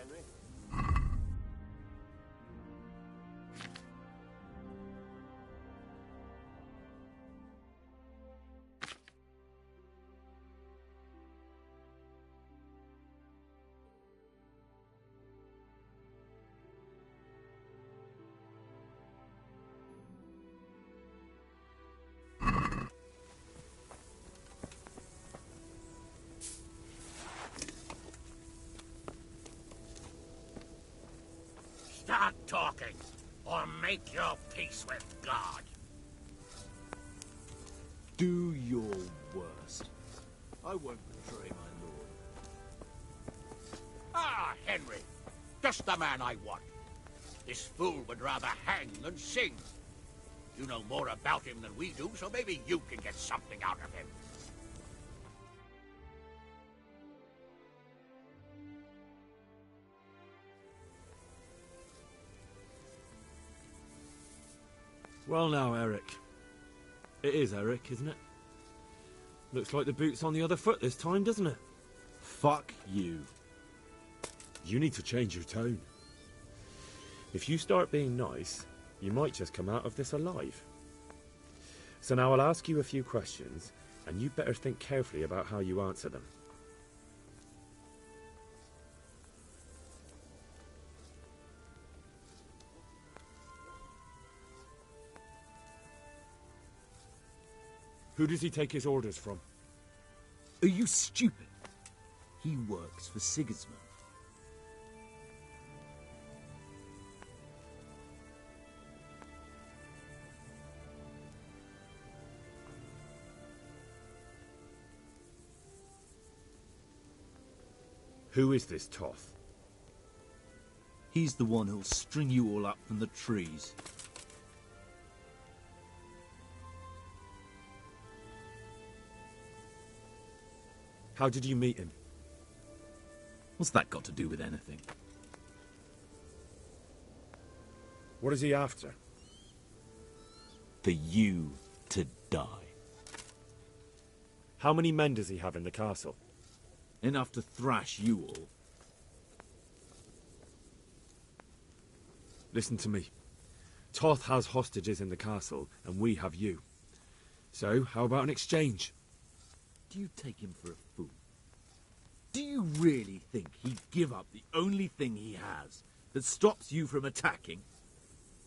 Henry. Start talking, or make your peace with God. Do your worst. I won't betray my lord. Ah, Henry. Just the man I want. This fool would rather hang than sing. You know more about him than we do, so maybe you can get something out of him. Well now, Eric. It is Eric, isn't it? Looks like the boot's on the other foot this time, doesn't it? Fuck you. You need to change your tone. If you start being nice, you might just come out of this alive. So now I'll ask you a few questions, and you better think carefully about how you answer them. Who does he take his orders from? Are you stupid? He works for Sigismund. Who is this Toth? He's the one who'll string you all up from the trees. How did you meet him? What's that got to do with anything? What is he after? For you to die. How many men does he have in the castle? Enough to thrash you all. Listen to me. Toth has hostages in the castle, and we have you. So, how about an exchange? Do you take him for a fool? Do you really think he'd give up the only thing he has that stops you from attacking?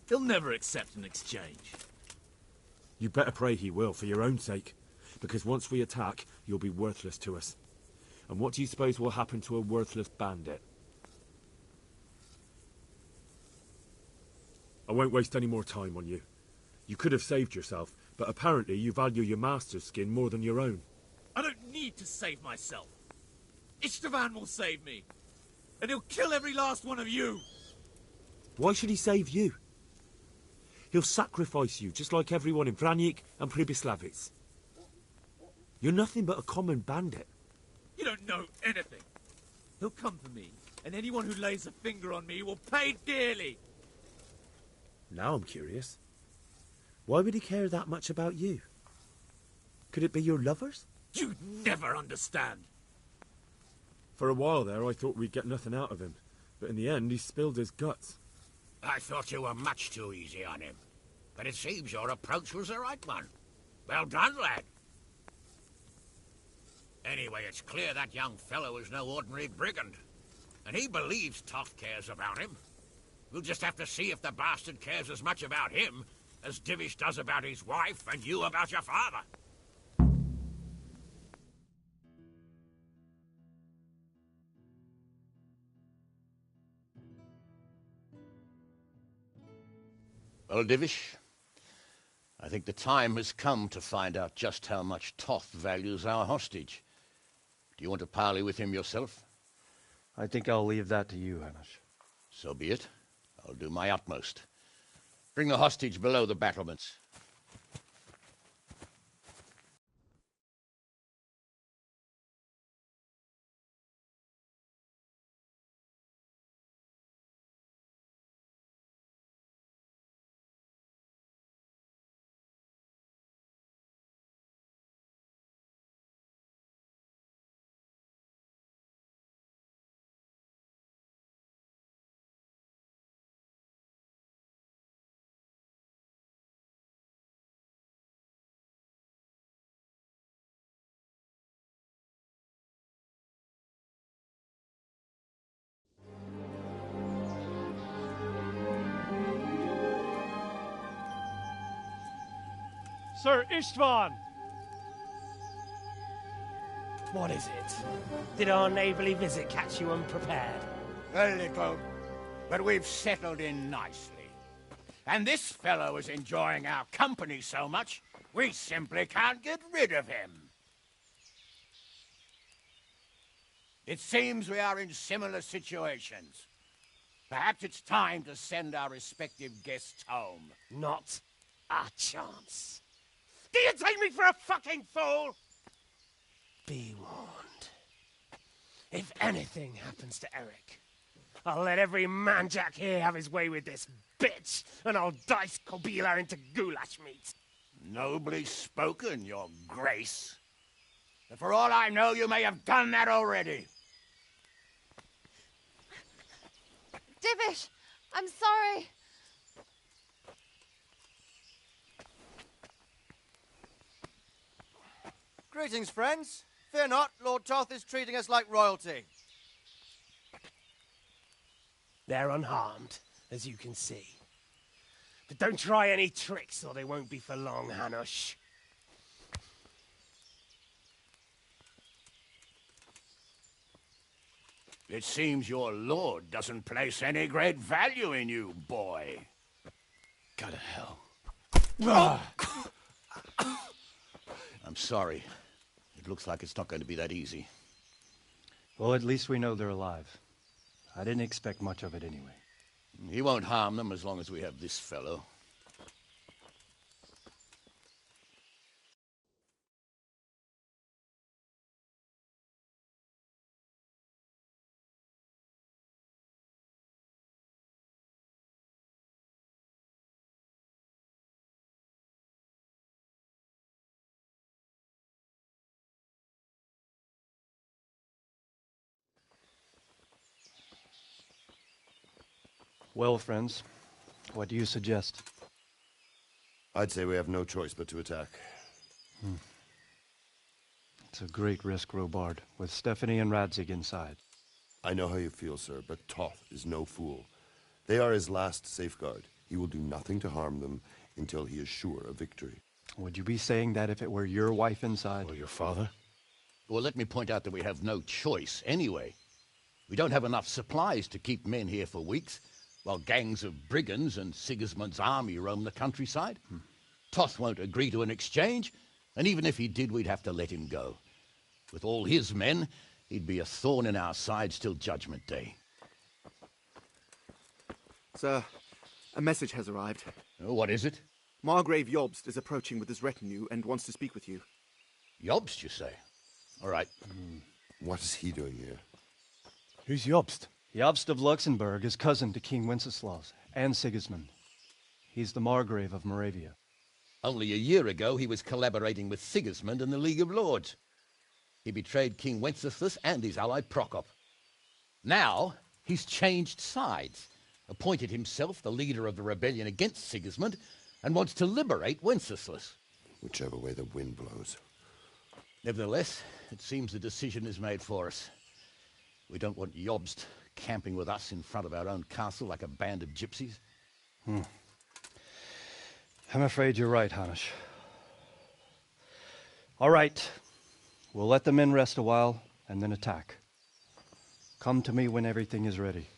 He'll never accept an exchange. You better pray he will, for your own sake. Because once we attack, you'll be worthless to us. And what do you suppose will happen to a worthless bandit? I won't waste any more time on you. You could have saved yourself, but apparently you value your master's skin more than your own. I don't need to save myself. Istvan will save me. And he'll kill every last one of you. Why should he save you? He'll sacrifice you, just like everyone in Vranic and Pribyslavitz. You're nothing but a common bandit. You don't know anything. He'll come for me, and anyone who lays a finger on me will pay dearly. Now I'm curious. Why would he care that much about you? Could it be your lovers? You'd never understand. For a while there, I thought we'd get nothing out of him. But in the end, he spilled his guts. I thought you were much too easy on him. But it seems your approach was the right one. Well done, lad. Anyway, it's clear that young fellow is no ordinary brigand. And he believes Toth cares about him. We'll just have to see if the bastard cares as much about him as Divish does about his wife and you about your father. Well, Divish, I think the time has come to find out just how much Toth values our hostage. Do you want to parley with him yourself? I think I'll leave that to you, Hanish. So be it. I'll do my utmost. Bring the hostage below the battlements. Sir Istvan! What is it? Did our neighbourly visit catch you unprepared? A little, but we've settled in nicely. And this fellow is enjoying our company so much, we simply can't get rid of him. It seems we are in similar situations. Perhaps it's time to send our respective guests home. Not a chance. Do you take me for a fucking fool? Be warned. If anything happens to Eric, I'll let every manjack here have his way with this bitch, and I'll dice Kobila into goulash meat. Nobly spoken, your grace. But for all I know, you may have done that already. Divish, I'm sorry. Greetings, friends. Fear not, Lord Toth is treating us like royalty. They're unharmed, as you can see. But don't try any tricks, or they won't be for long, Hanush. It seems your lord doesn't place any great value in you, boy. Go to hell. I'm sorry. It looks like it's not going to be that easy. Well, at least we know they're alive. I didn't expect much of it anyway. He won't harm them as long as we have this fellow. Well, friends, what do you suggest? I'd say we have no choice but to attack. It's a great risk, Robard, with Stephanie and Radzig inside. I know how you feel, sir, but Toth is no fool. They are his last safeguard. He will do nothing to harm them until he is sure of victory. Would you be saying that if it were your wife inside? Or your father? Well, let me point out that we have no choice anyway. We don't have enough supplies to keep men here for weeks, while gangs of brigands and Sigismund's army roam the countryside. Toth won't agree to an exchange, and even if he did, we'd have to let him go. With all his men, he'd be a thorn in our sides till Judgment Day. Sir, a message has arrived. Oh, what is it? Margrave Jobst is approaching with his retinue and wants to speak with you. Jobst, you say? All right. What is he doing here? Who's Jobst? Jobst of Luxembourg is cousin to King Wenceslaus and Sigismund. He's the Margrave of Moravia. Only a year ago, he was collaborating with Sigismund and the League of Lords. He betrayed King Wenceslas and his ally Prokop. Now, he's changed sides, appointed himself the leader of the rebellion against Sigismund, and wants to liberate Wenceslas. Whichever way the wind blows. Nevertheless, it seems the decision is made for us. We don't want Jobst camping with us in front of our own castle like a band of gypsies. I'm afraid you're right, Hanush. All right. We'll let the men rest a while and then attack. Come to me when everything is ready.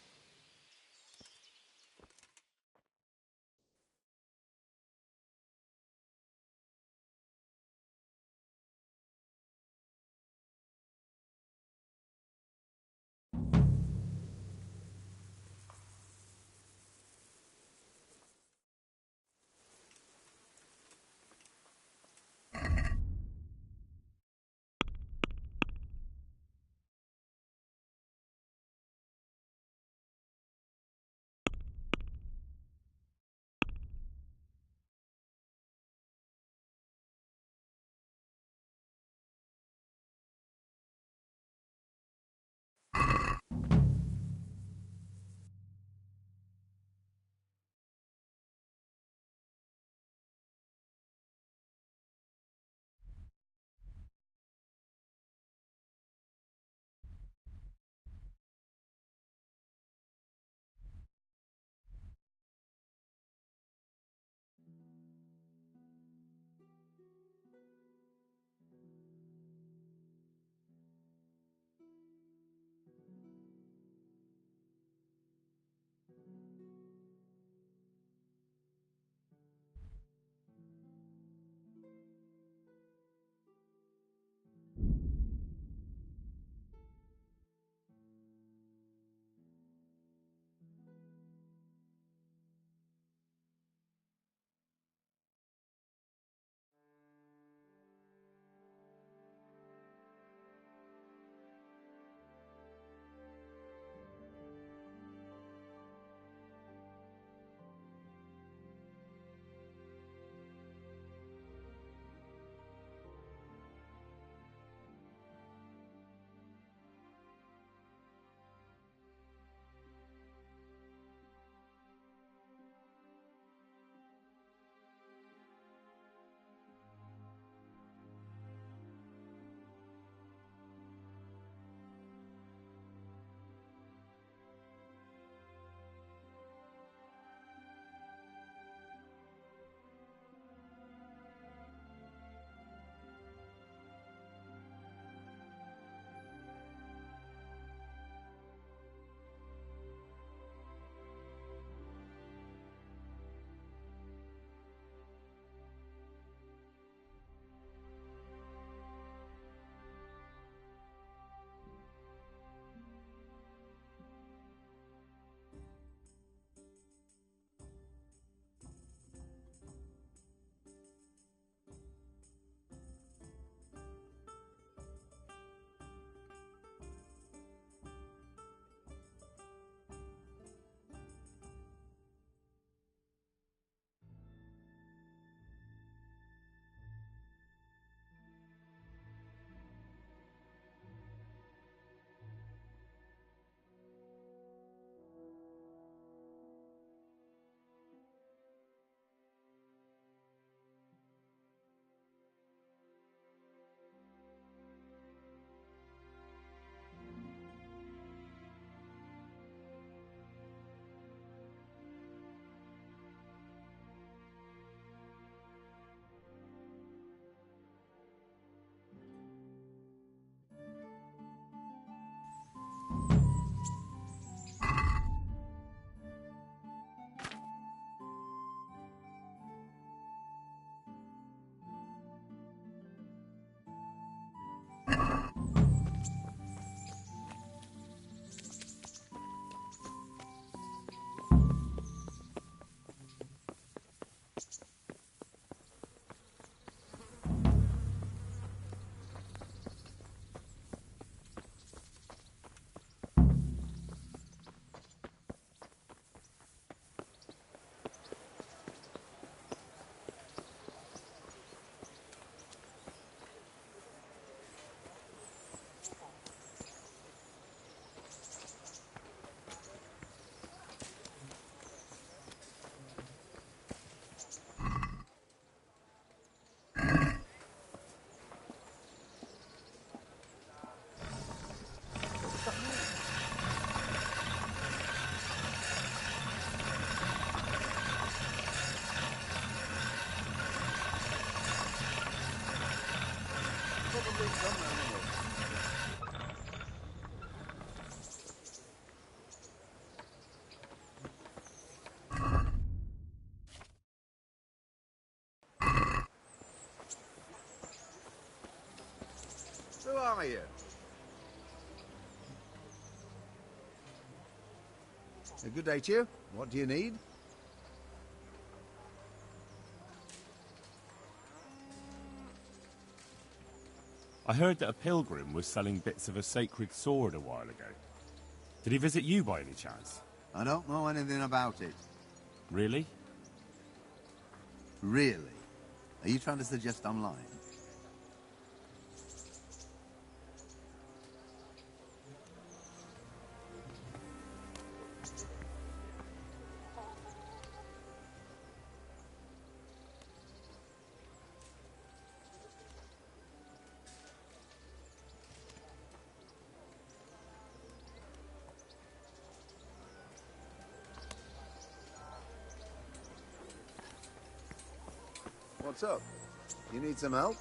Who are you? A good day to you. What do you need? I heard that a pilgrim was selling bits of a sacred sword a while ago. Did he visit you by any chance? I don't know anything about it. Really? Really? Are you trying to suggest I'm lying? What's up? You need some help?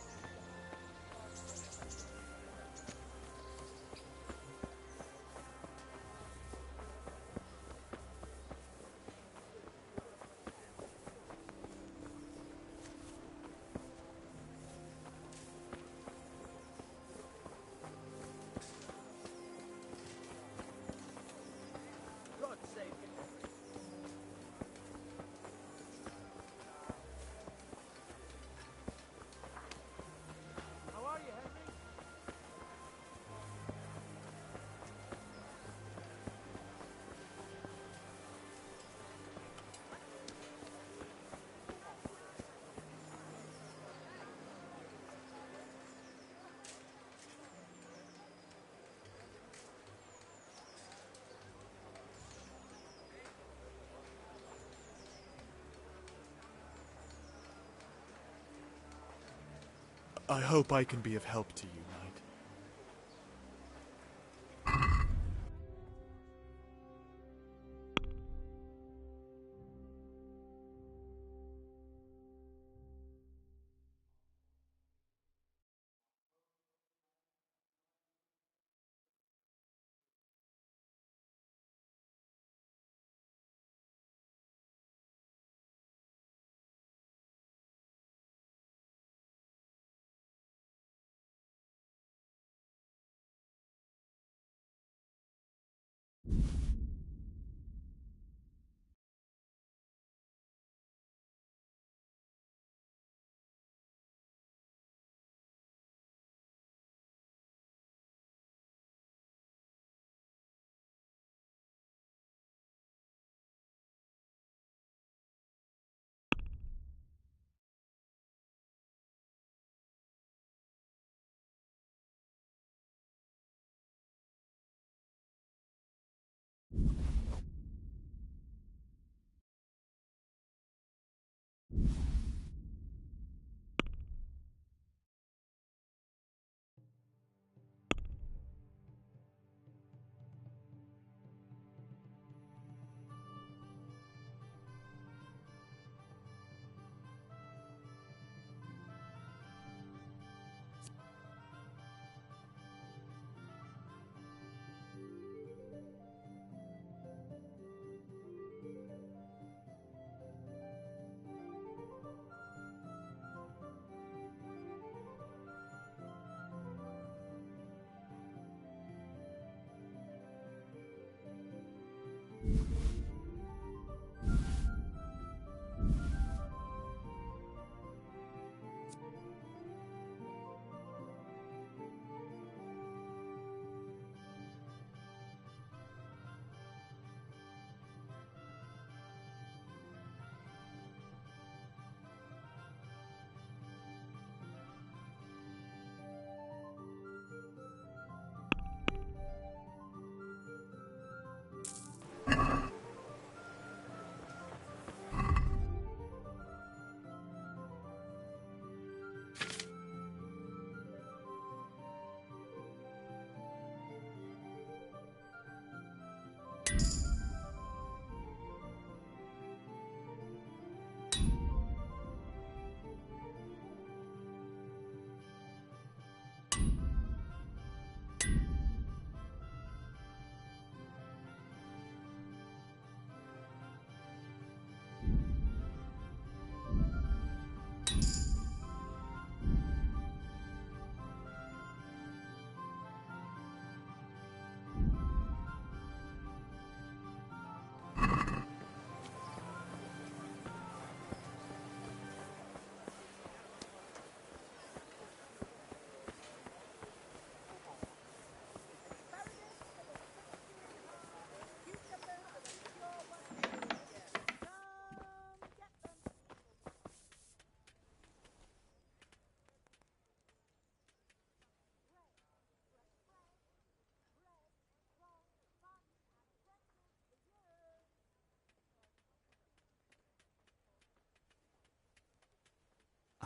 I hope I can be of help to you, Knight.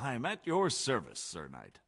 I'm at your service, Sir Knight.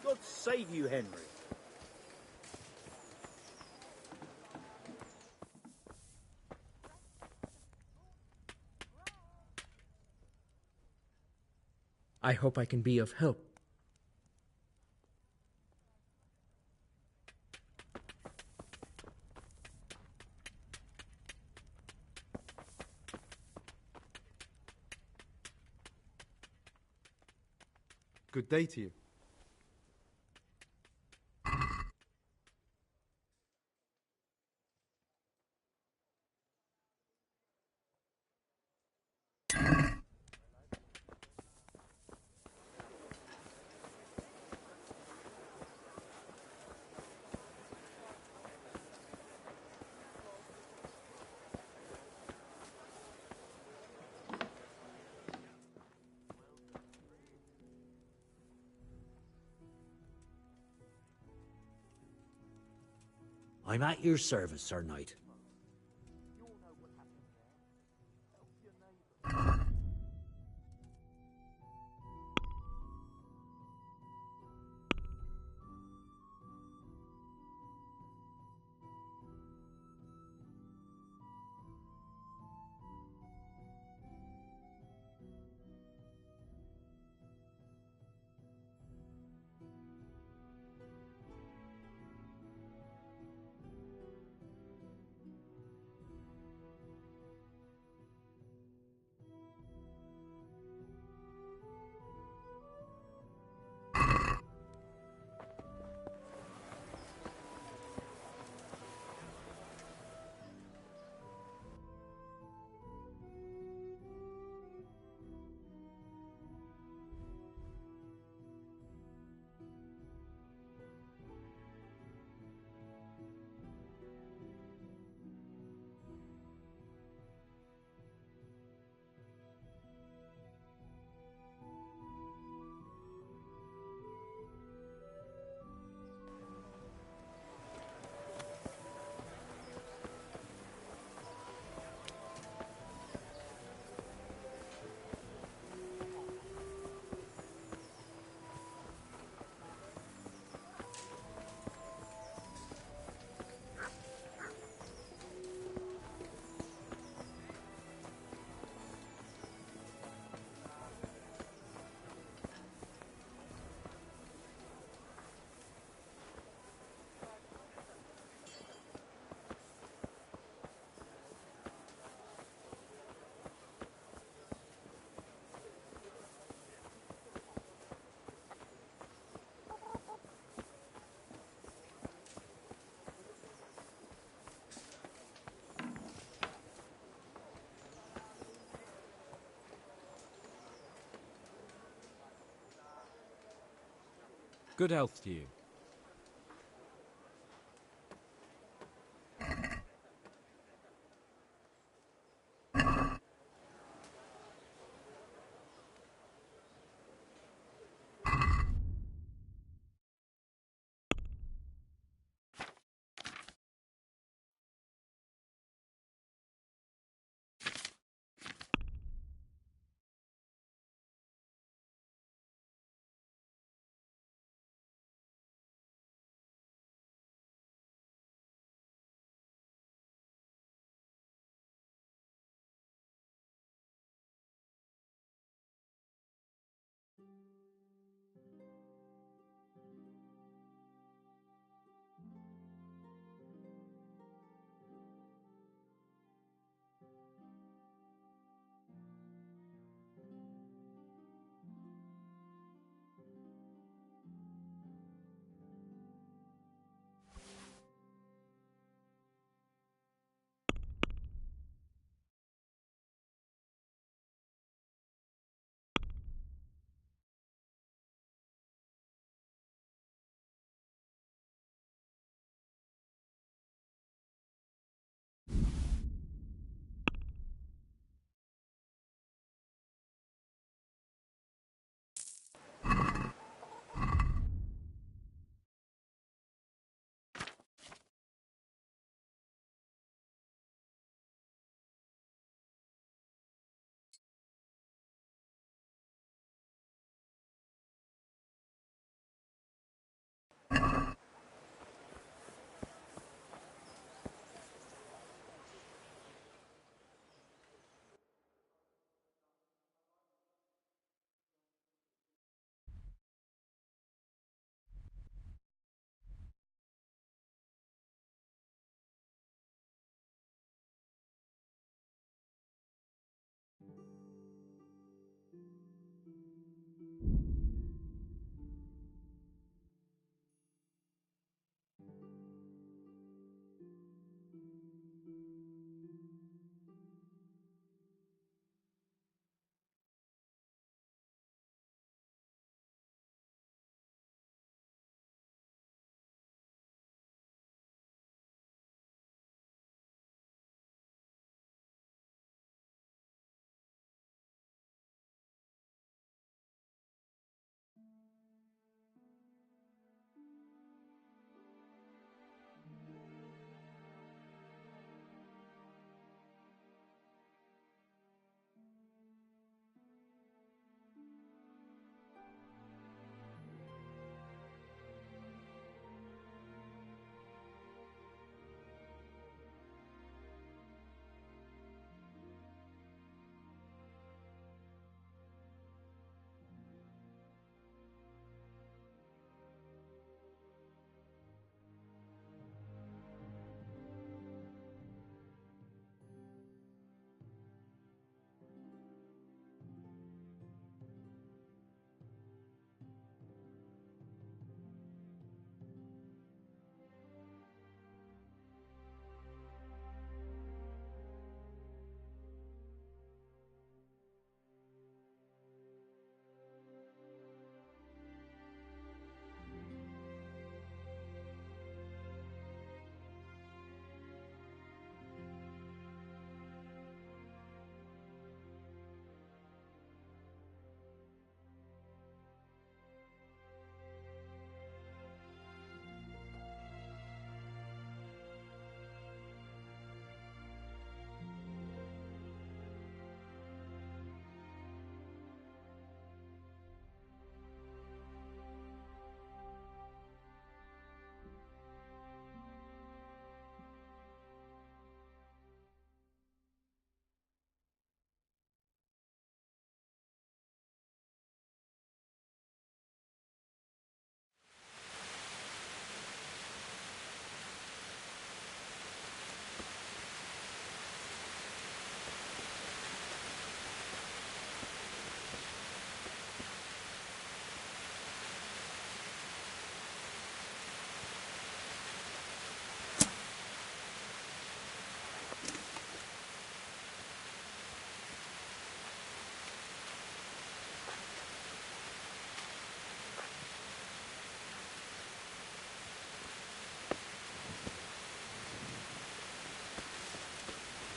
God save you, Henry. I hope I can be of help. Good day to you. I'm at your service, Sir Knight. Good health to you.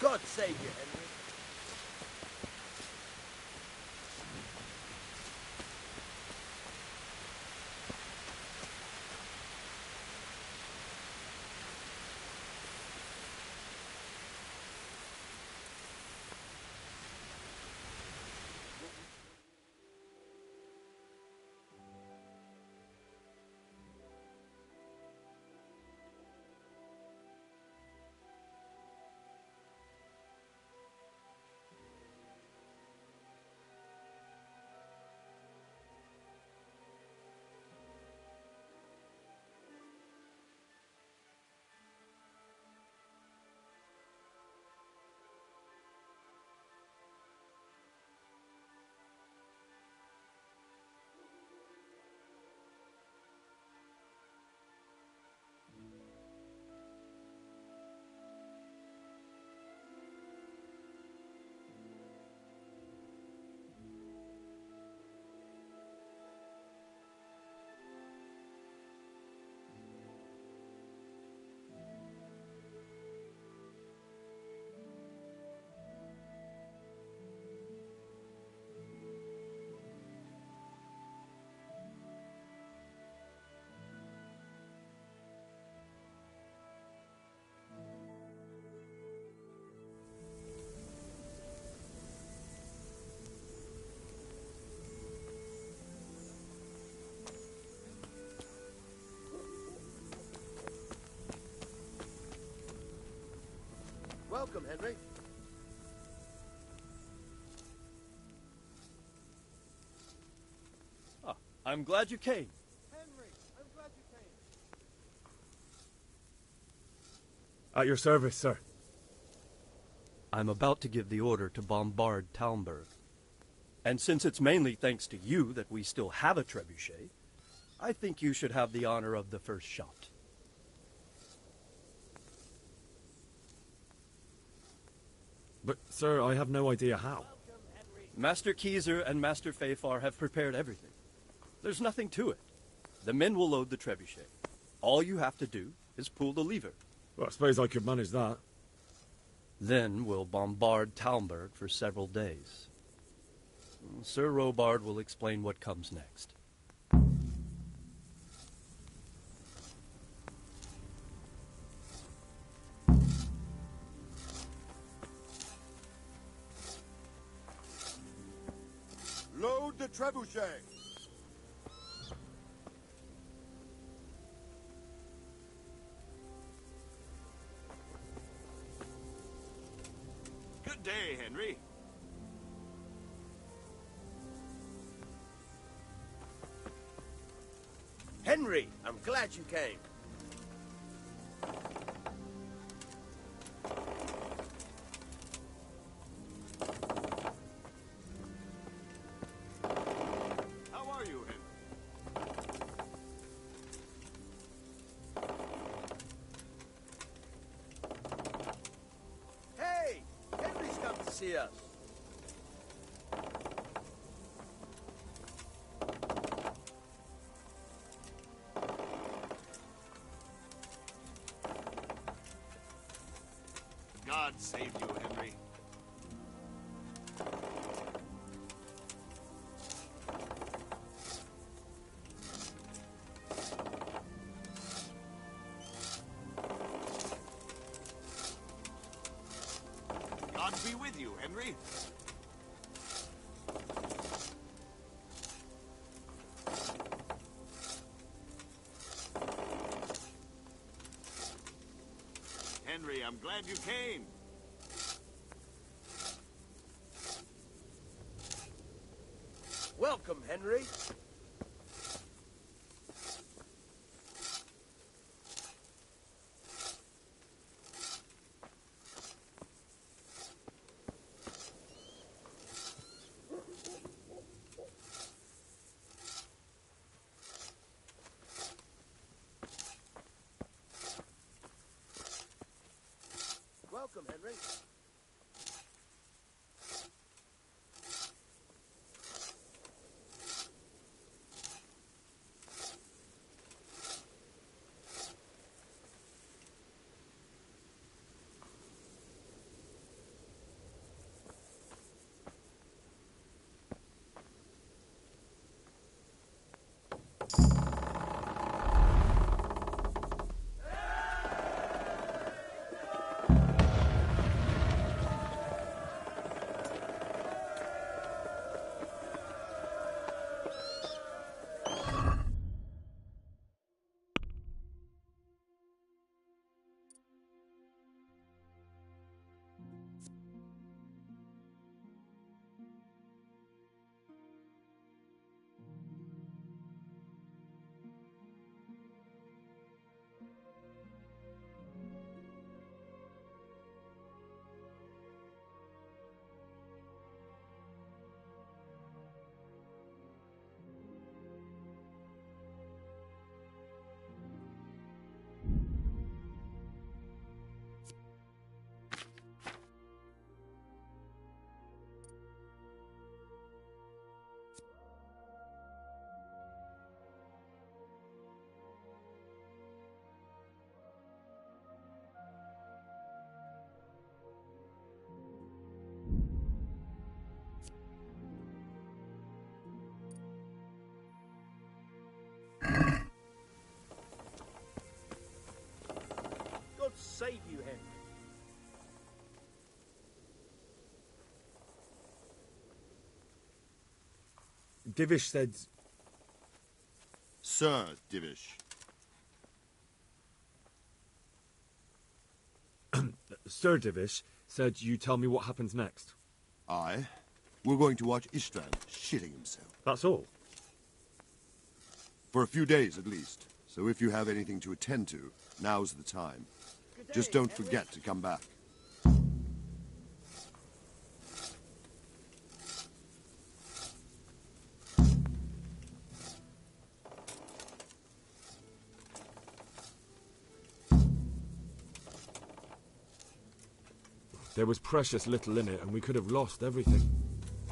God save you, Henry. Welcome, Henry. Ah, I'm glad you came. Henry, I'm glad you came. At your service, sir. I'm about to give the order to bombard Talmberg. And since it's mainly thanks to you that we still have a trebuchet, I think you should have the honor of the first shot. But, sir, I have no idea how. Master Keezer and Master Fafar have prepared everything. There's nothing to it. The men will load the trebuchet. All you have to do is pull the lever. Well, I suppose I could manage that. Then we'll bombard Talmberg for several days. Sir Robard will explain what comes next. Load the trebuchet! Good day, Henry. Henry, I'm glad you came. How are you, Henry? Hey, Henry's come to see us. God save you, Henry. God be with you, Henry. Henry, I'm glad you came. Welcome, Henry. Welcome, Henry. God save you, Henry. Divish said... Sir Divish. Sir Divish said you tell me what happens next. Aye. We're going to watch Istvan shitting himself. That's all? For a few days, at least. So if you have anything to attend to, now's the time. Just don't forget to come back. There was precious little in it, and we could have lost everything.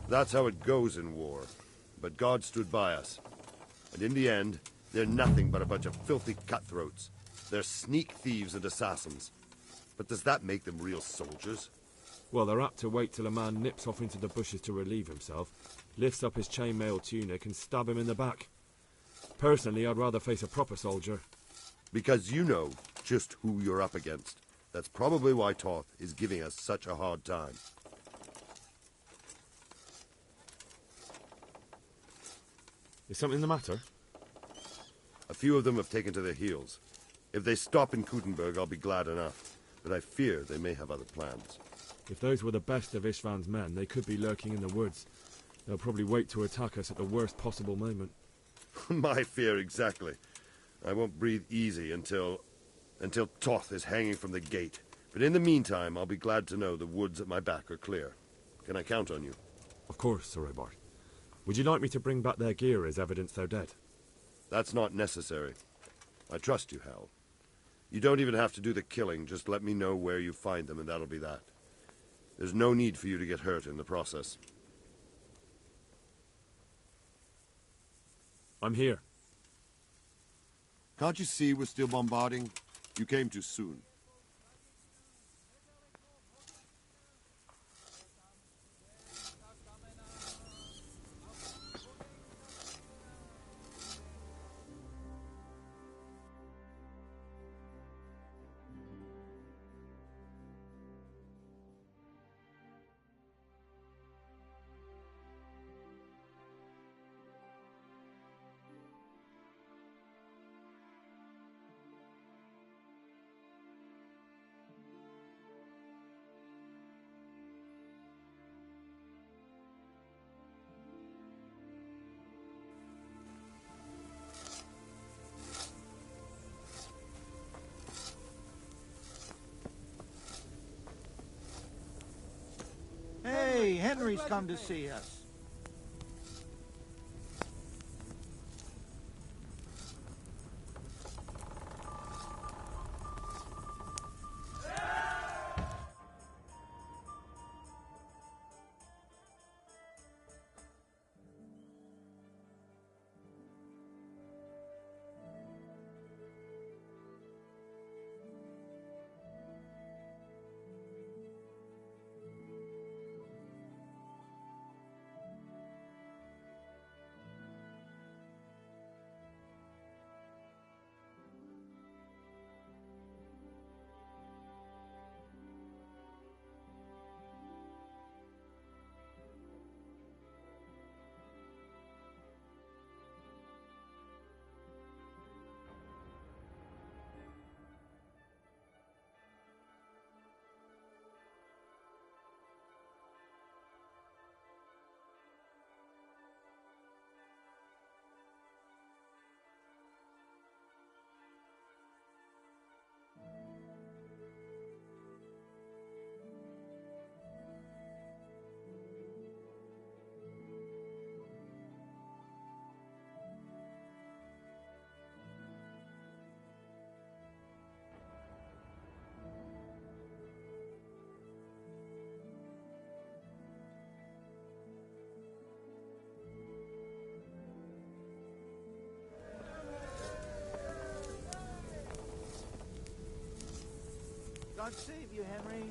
That's how it goes in war. But God stood by us. And in the end, they're nothing but a bunch of filthy cutthroats. They're sneak thieves and assassins. But does that make them real soldiers? Well, they're apt to wait till a man nips off into the bushes to relieve himself, lifts up his chainmail tunic and stab him in the back. Personally, I'd rather face a proper soldier. Because you know just who you're up against. That's probably why Toth is giving us such a hard time. Is something the matter? A few of them have taken to their heels. If they stop in Kuttenberg, I'll be glad enough. But I fear they may have other plans. If those were the best of Ishvan's men, they could be lurking in the woods. They'll probably wait to attack us at the worst possible moment. My fear exactly. I won't breathe easy until Toth is hanging from the gate. But in the meantime, I'll be glad to know the woods at my back are clear. Can I count on you? Of course, Sir Robart. Would you like me to bring back their gear as evidence they're dead? That's not necessary. I trust you, Hal. You don't even have to do the killing, just let me know where you find them and that'll be that. There's no need for you to get hurt in the process. I'm here. Can't you see we're still bombarding? You came too soon. Hey, Henry's come to see us. God save you, Henry.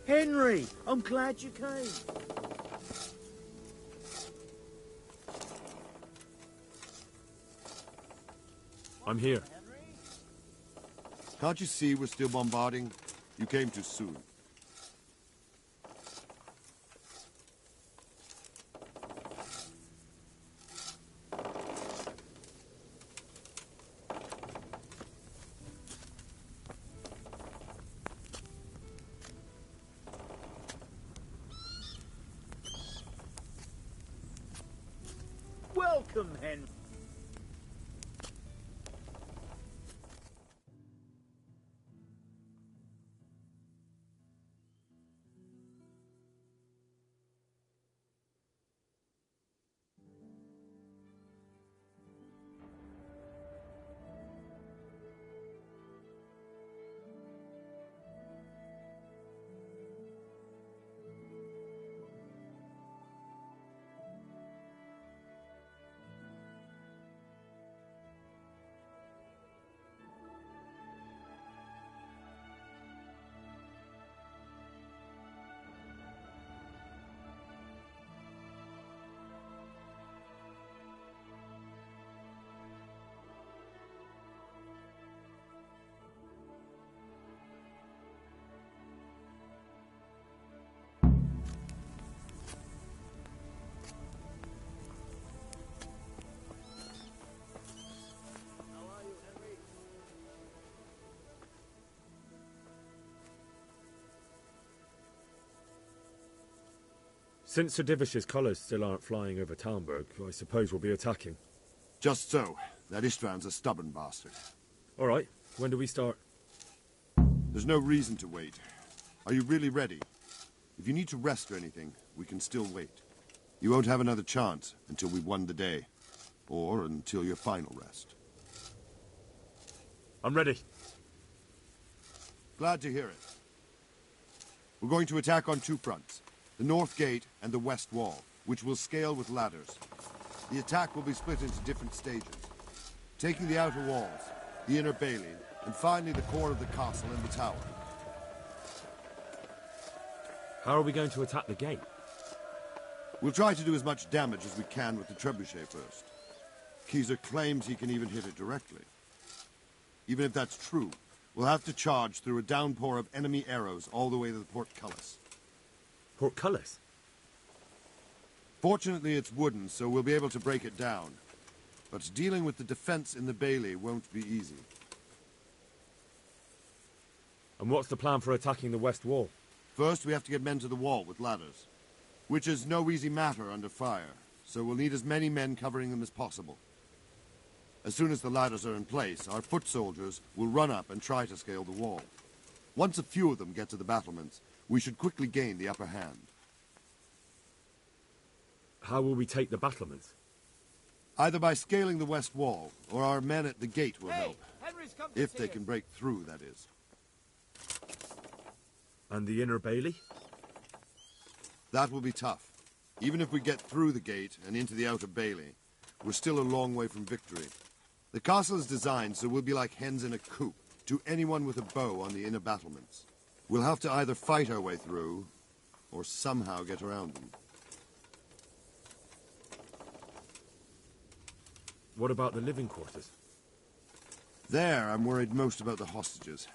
Henry, I'm glad you came. I'm here. Can't you see we're still bombarding? You came too soon. Welcome, Henry. Since Sir Divish's colours still aren't flying over Talmberg, I suppose we'll be attacking. Just so. That István's a stubborn bastard. All right. When do we start? There's no reason to wait. Are you really ready? If you need to rest or anything, we can still wait. You won't have another chance until we've won the day. Or until your final rest. I'm ready. Glad to hear it. We're going to attack on two fronts. The north gate and the west wall, which will scale with ladders. The attack will be split into different stages. Taking the outer walls, the inner bailey, and finally the core of the castle and the tower. How are we going to attack the gate? We'll try to do as much damage as we can with the trebuchet first. Keyser claims he can even hit it directly. Even if that's true, we'll have to charge through a downpour of enemy arrows all the way to the portcullis. Portcullis? Fortunately, it's wooden, so we'll be able to break it down. But dealing with the defense in the bailey won't be easy. And what's the plan for attacking the west wall? First, we have to get men to the wall with ladders, which is no easy matter under fire, so we'll need as many men covering them as possible. As soon as the ladders are in place, our foot soldiers will run up and try to scale the wall. Once a few of them get to the battlements, we should quickly gain the upper hand. How will we take the battlements? Either by scaling the west wall, or our men at the gate will help. Henry's come to If see they us. can break through, that is. And the inner bailey? That will be tough. Even if we get through the gate and into the outer bailey, we're still a long way from victory. The castle is designed so we'll be like hens in a coop to anyone with a bow on the inner battlements. We'll have to either fight our way through, or somehow get around them. What about the living quarters? There, I'm worried most about the hostages.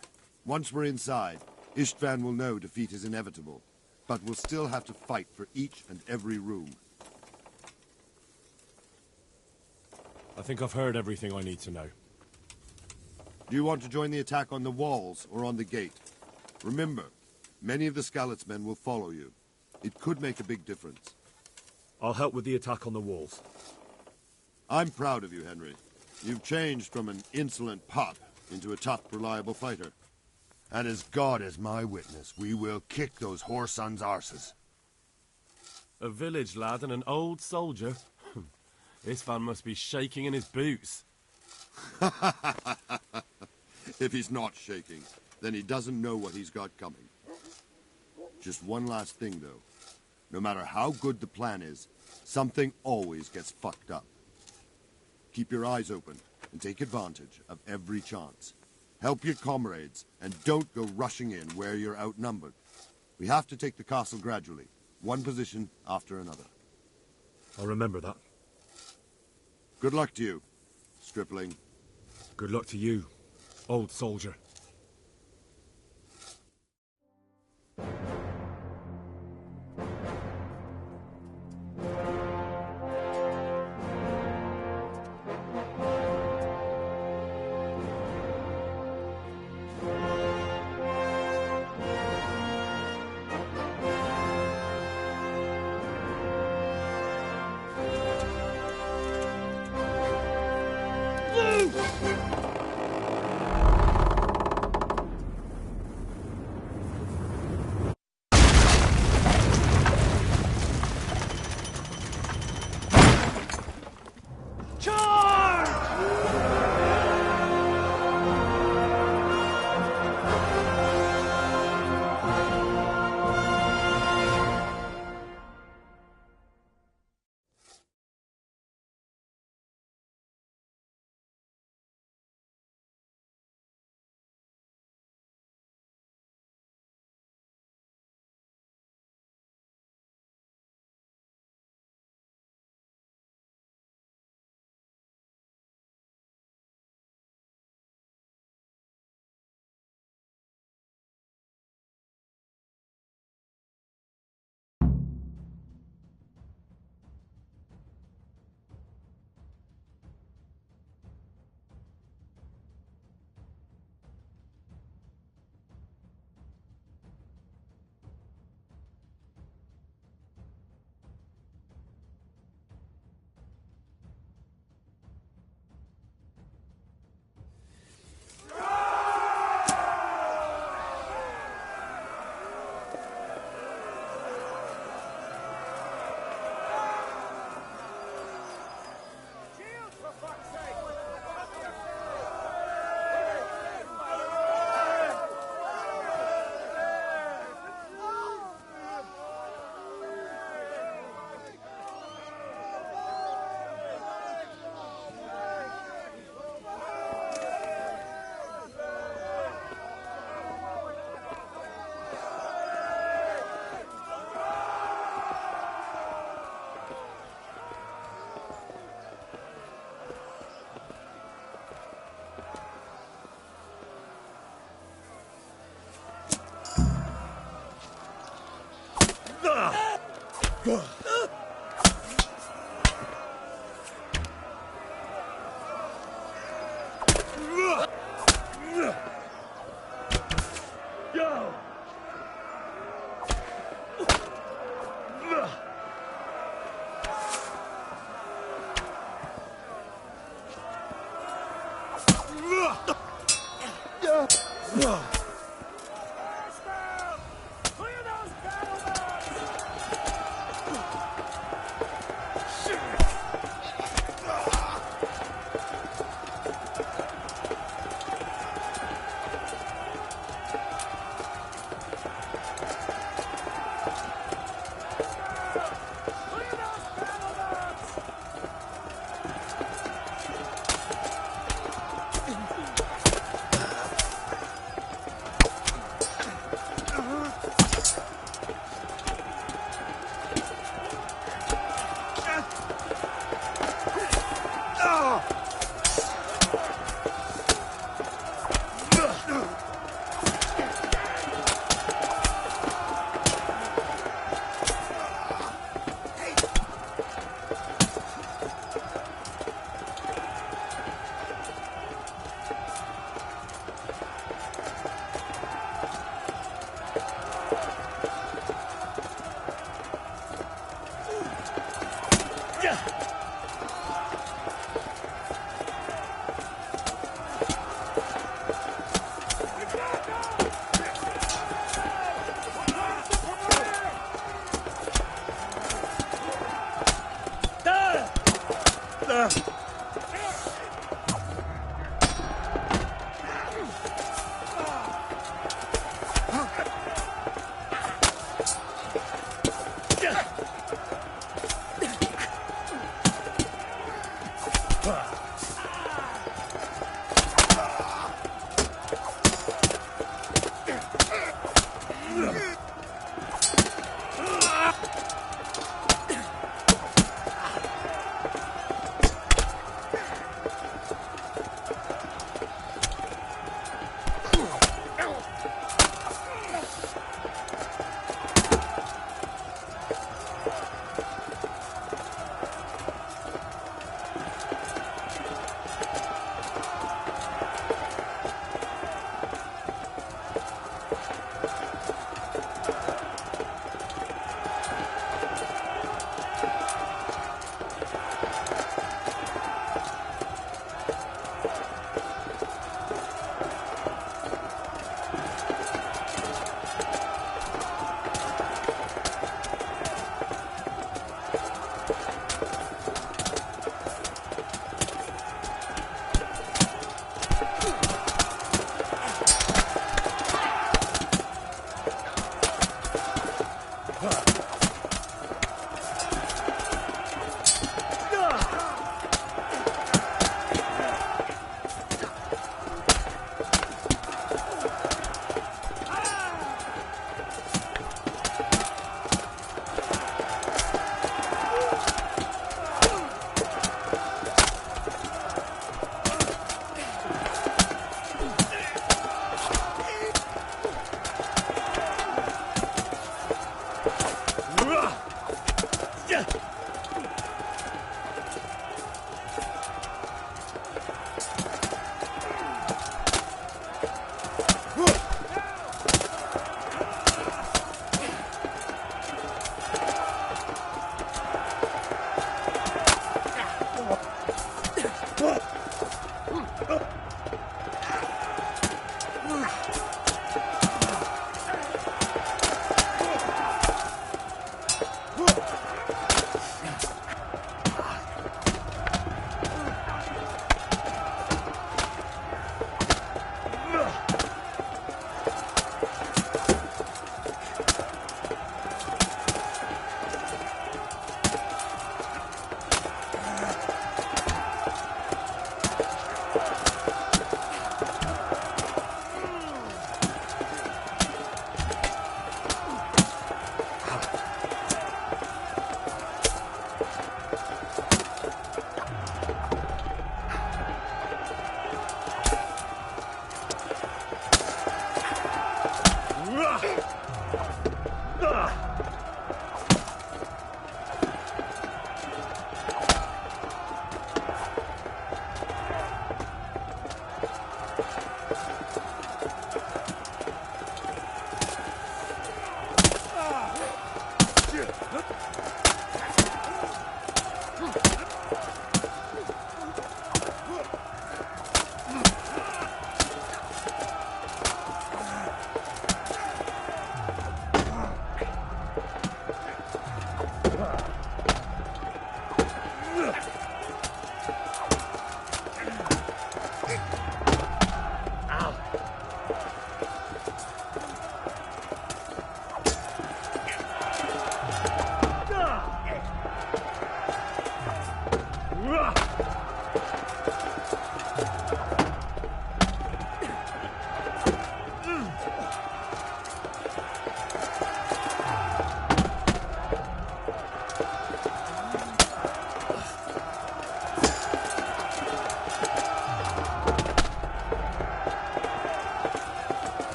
Once we're inside, István will know defeat is inevitable, but we'll still have to fight for each and every room. I think I've heard everything I need to know. Do you want to join the attack on the walls or on the gate? Remember, many of the Skalitz men will follow you. It could make a big difference. I'll help with the attack on the walls. I'm proud of you, Henry. You've changed from an insolent pup into a tough, reliable fighter. And as God is my witness, we will kick those whore sons' arses. A village lad and an old soldier? This van must be shaking in his boots. If he's not shaking, then he doesn't know what he's got coming. Just one last thing, though. No matter how good the plan is, something always gets fucked up. Keep your eyes open and take advantage of every chance. Help your comrades and don't go rushing in where you're outnumbered. We have to take the castle gradually, one position after another. I'll remember that. Good luck to you, stripling. Good luck to you, old soldier.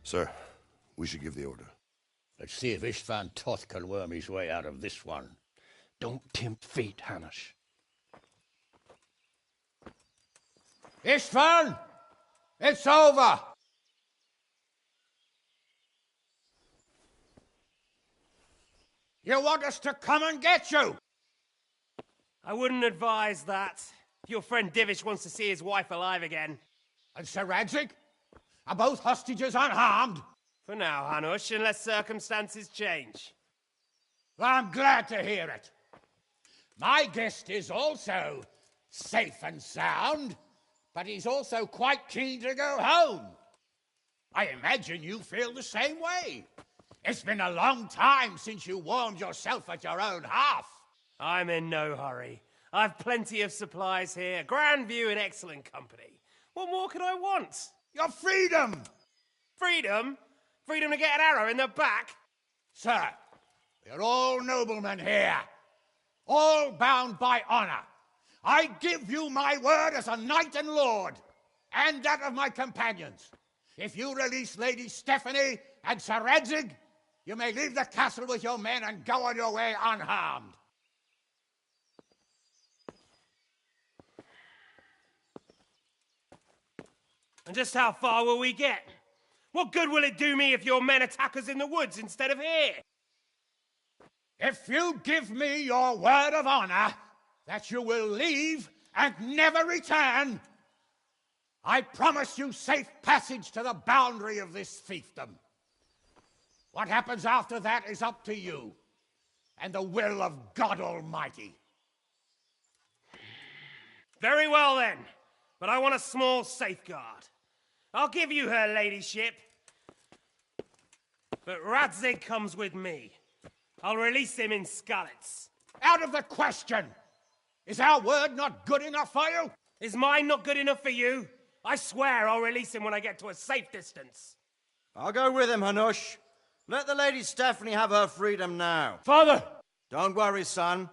Sir, we should give the order. Let's see if Istvan Toth can worm his way out of this one. Don't tempt fate, Hanush. Istvan! It's over! You want us to come and get you? I wouldn't advise that. Your friend Divish wants to see his wife alive again. And Sir Radzig? Are both hostages unharmed? For now, Hanush, unless circumstances change. Well, I'm glad to hear it. My guest is also safe and sound, but he's also quite keen to go home. I imagine you feel the same way. It's been a long time since you warmed yourself at your own hearth. I'm in no hurry. I've plenty of supplies here, grand view and excellent company. What more could I want? Your freedom! Freedom? Freedom to get an arrow in the back? Sir, we're all noblemen here, all bound by honor. I give you my word as a knight and lord, and that of my companions. If you release Lady Stephanie and Sir Radzig, you may leave the castle with your men and go on your way unharmed. And just how far will we get? What good will it do me if your men attack us in the woods instead of here? If you give me your word of honor that you will leave and never return, I promise you safe passage to the boundary of this fiefdom. What happens after that is up to you and the will of God Almighty. Very well then, but I want a small safeguard. I'll give you her ladyship, but Radzig comes with me. I'll release him in Skalitz. Out of the question! Is our word not good enough for you? Is mine not good enough for you? I swear I'll release him when I get to a safe distance. I'll go with him, Hanush. Let the Lady Stephanie have her freedom now. Father! Don't worry, son.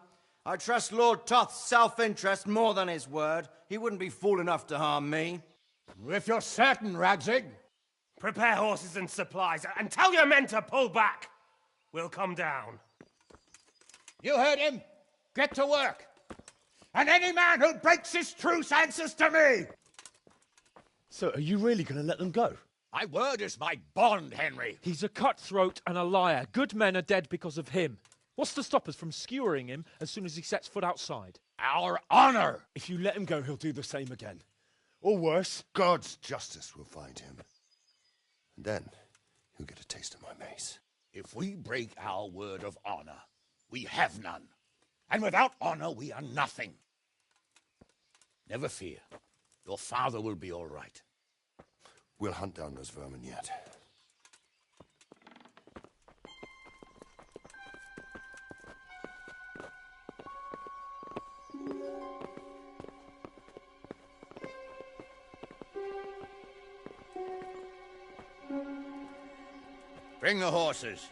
I trust Lord Toth's self-interest more than his word. He wouldn't be fool enough to harm me. If you're certain, Radzig. Prepare horses and supplies, and tell your men to pull back. We'll come down. You heard him. Get to work. And any man who breaks this truce answers to me. So, are you really going to let them go? My word is my bond, Henry. He's a cutthroat and a liar. Good men are dead because of him. What's to stop us from skewering him as soon as he sets foot outside? Our honor! If you let him go, he'll do the same again. Or worse. God's justice will find him. And then he'll get a taste of my mace. If we break our word of honor, we have none. And without honor, we are nothing. Never fear. Your father will be all right. We'll hunt down those vermin yet. Bring the horses.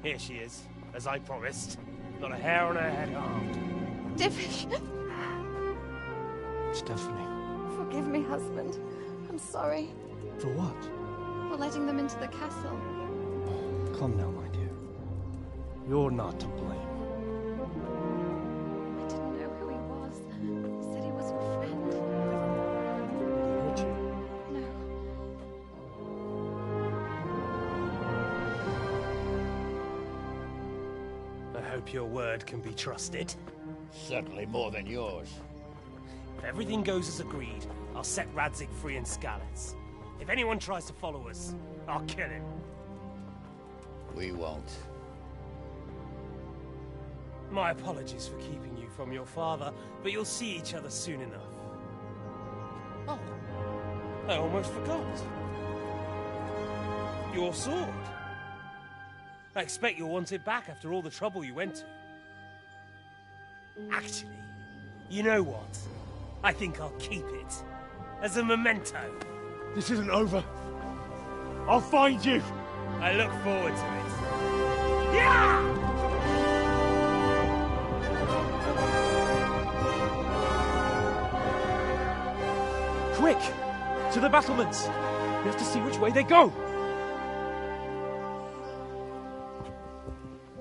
Here she is, as I promised. Not a hair on her head harmed. Divish! Stephanie. Forgive me, husband. I'm sorry. For what? For letting them into the castle. Come now, my dear. You're not to blame. I didn't know who he was. He said he was your friend. Hurt you? No. I hope your word can be trusted. Certainly more than yours. If everything goes as agreed, I'll set Radzig free in Skalitz. If anyone tries to follow us, I'll kill him. We won't. My apologies for keeping you from your father, but you'll see each other soon enough. Oh, I almost forgot. Your sword. I expect you'll want it back after all the trouble you went to. Actually, you know what? I think I'll keep it. As a memento. This isn't over. I'll find you. I look forward to it. Yeah! To the battlements! We have to see which way they go!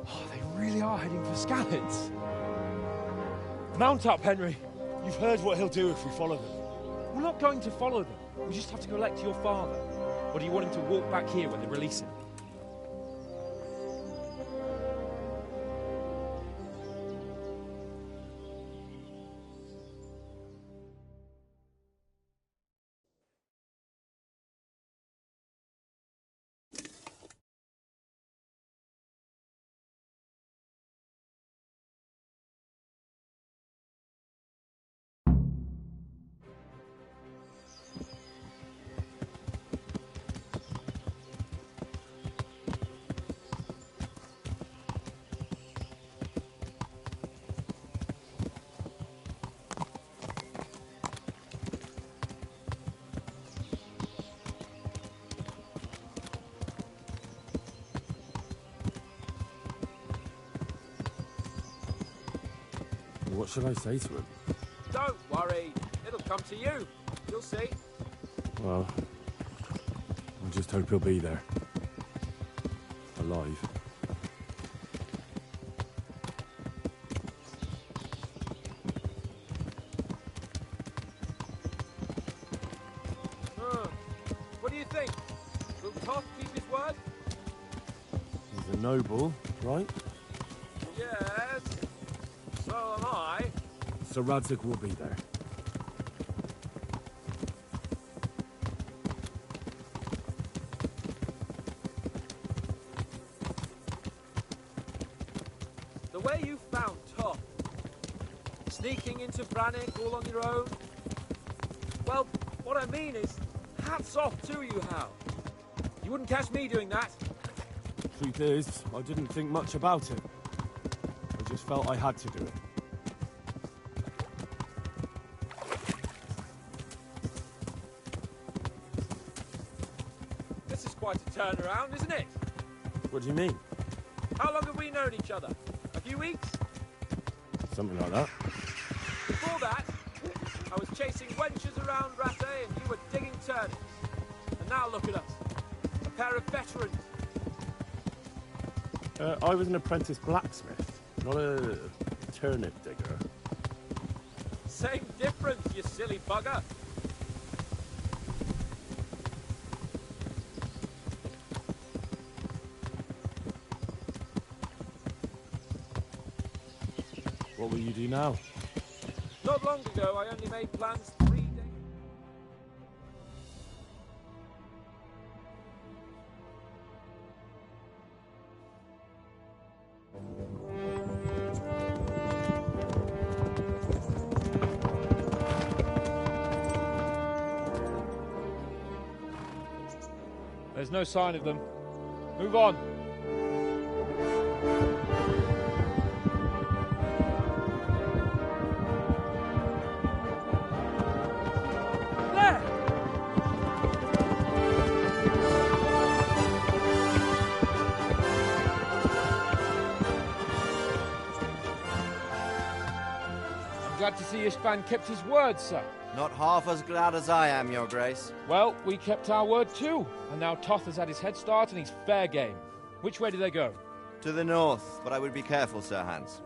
Oh, they really are heading for Scallops. Mount up, Henry. You've heard what he'll do if we follow them. We're not going to follow them. We just have to collect your father. Or do you want him to walk back here when they release him? What should I say to him? Don't worry. It'll come to you. You'll see. Well, I just hope he'll be there. Alive. What do you think? Will Toth keep his word? He's a noble, right? Yes. So am I. So Radzig will be there. The way you found Toth, sneaking into Brannick all on your own. Well, what I mean is, hats off to you, Hal. You wouldn't catch me doing that. Truth is, I didn't think much about it. I just felt I had to do it. This is quite a turnaround, isn't it? What do you mean? How long have we known each other? A few weeks? Something like that. Before that, I was chasing wenches around Rattay and you were digging turnips. And now look at us. A pair of veterans. I was an apprentice blacksmith, not a turnip digger. Same difference, you silly bugger. What will you do now? Not long ago, I only made plans 3 days. There's no sign of them. Move on. There! I'm glad to see Ishban kept his word, sir. Not half as glad as I am, Your Grace. Well, we kept our word too. And now Toth has had his head start and he's fair game. Which way do they go? To the north, but I would be careful, Sir Hans.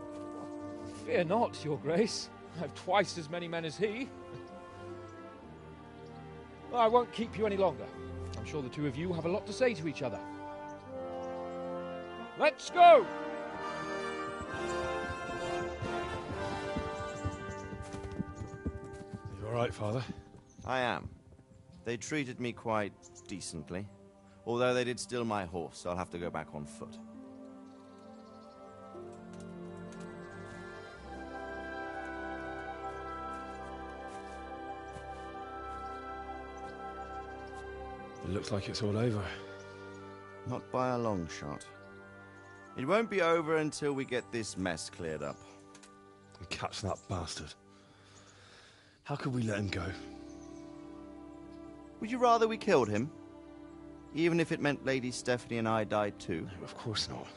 Fear not, Your Grace. I have twice as many men as he. Well, I won't keep you any longer. I'm sure the two of you have a lot to say to each other. Let's go! You all right, Father? I am. They treated me quite decently. Although they did steal my horse, so I'll have to go back on foot. It looks like it's all over. Not by a long shot. It won't be over until we get this mess cleared up. And catch that bastard. How could we let him go? Would you rather we killed him? Even if it meant Lady Stephanie and I died too? No, of course not.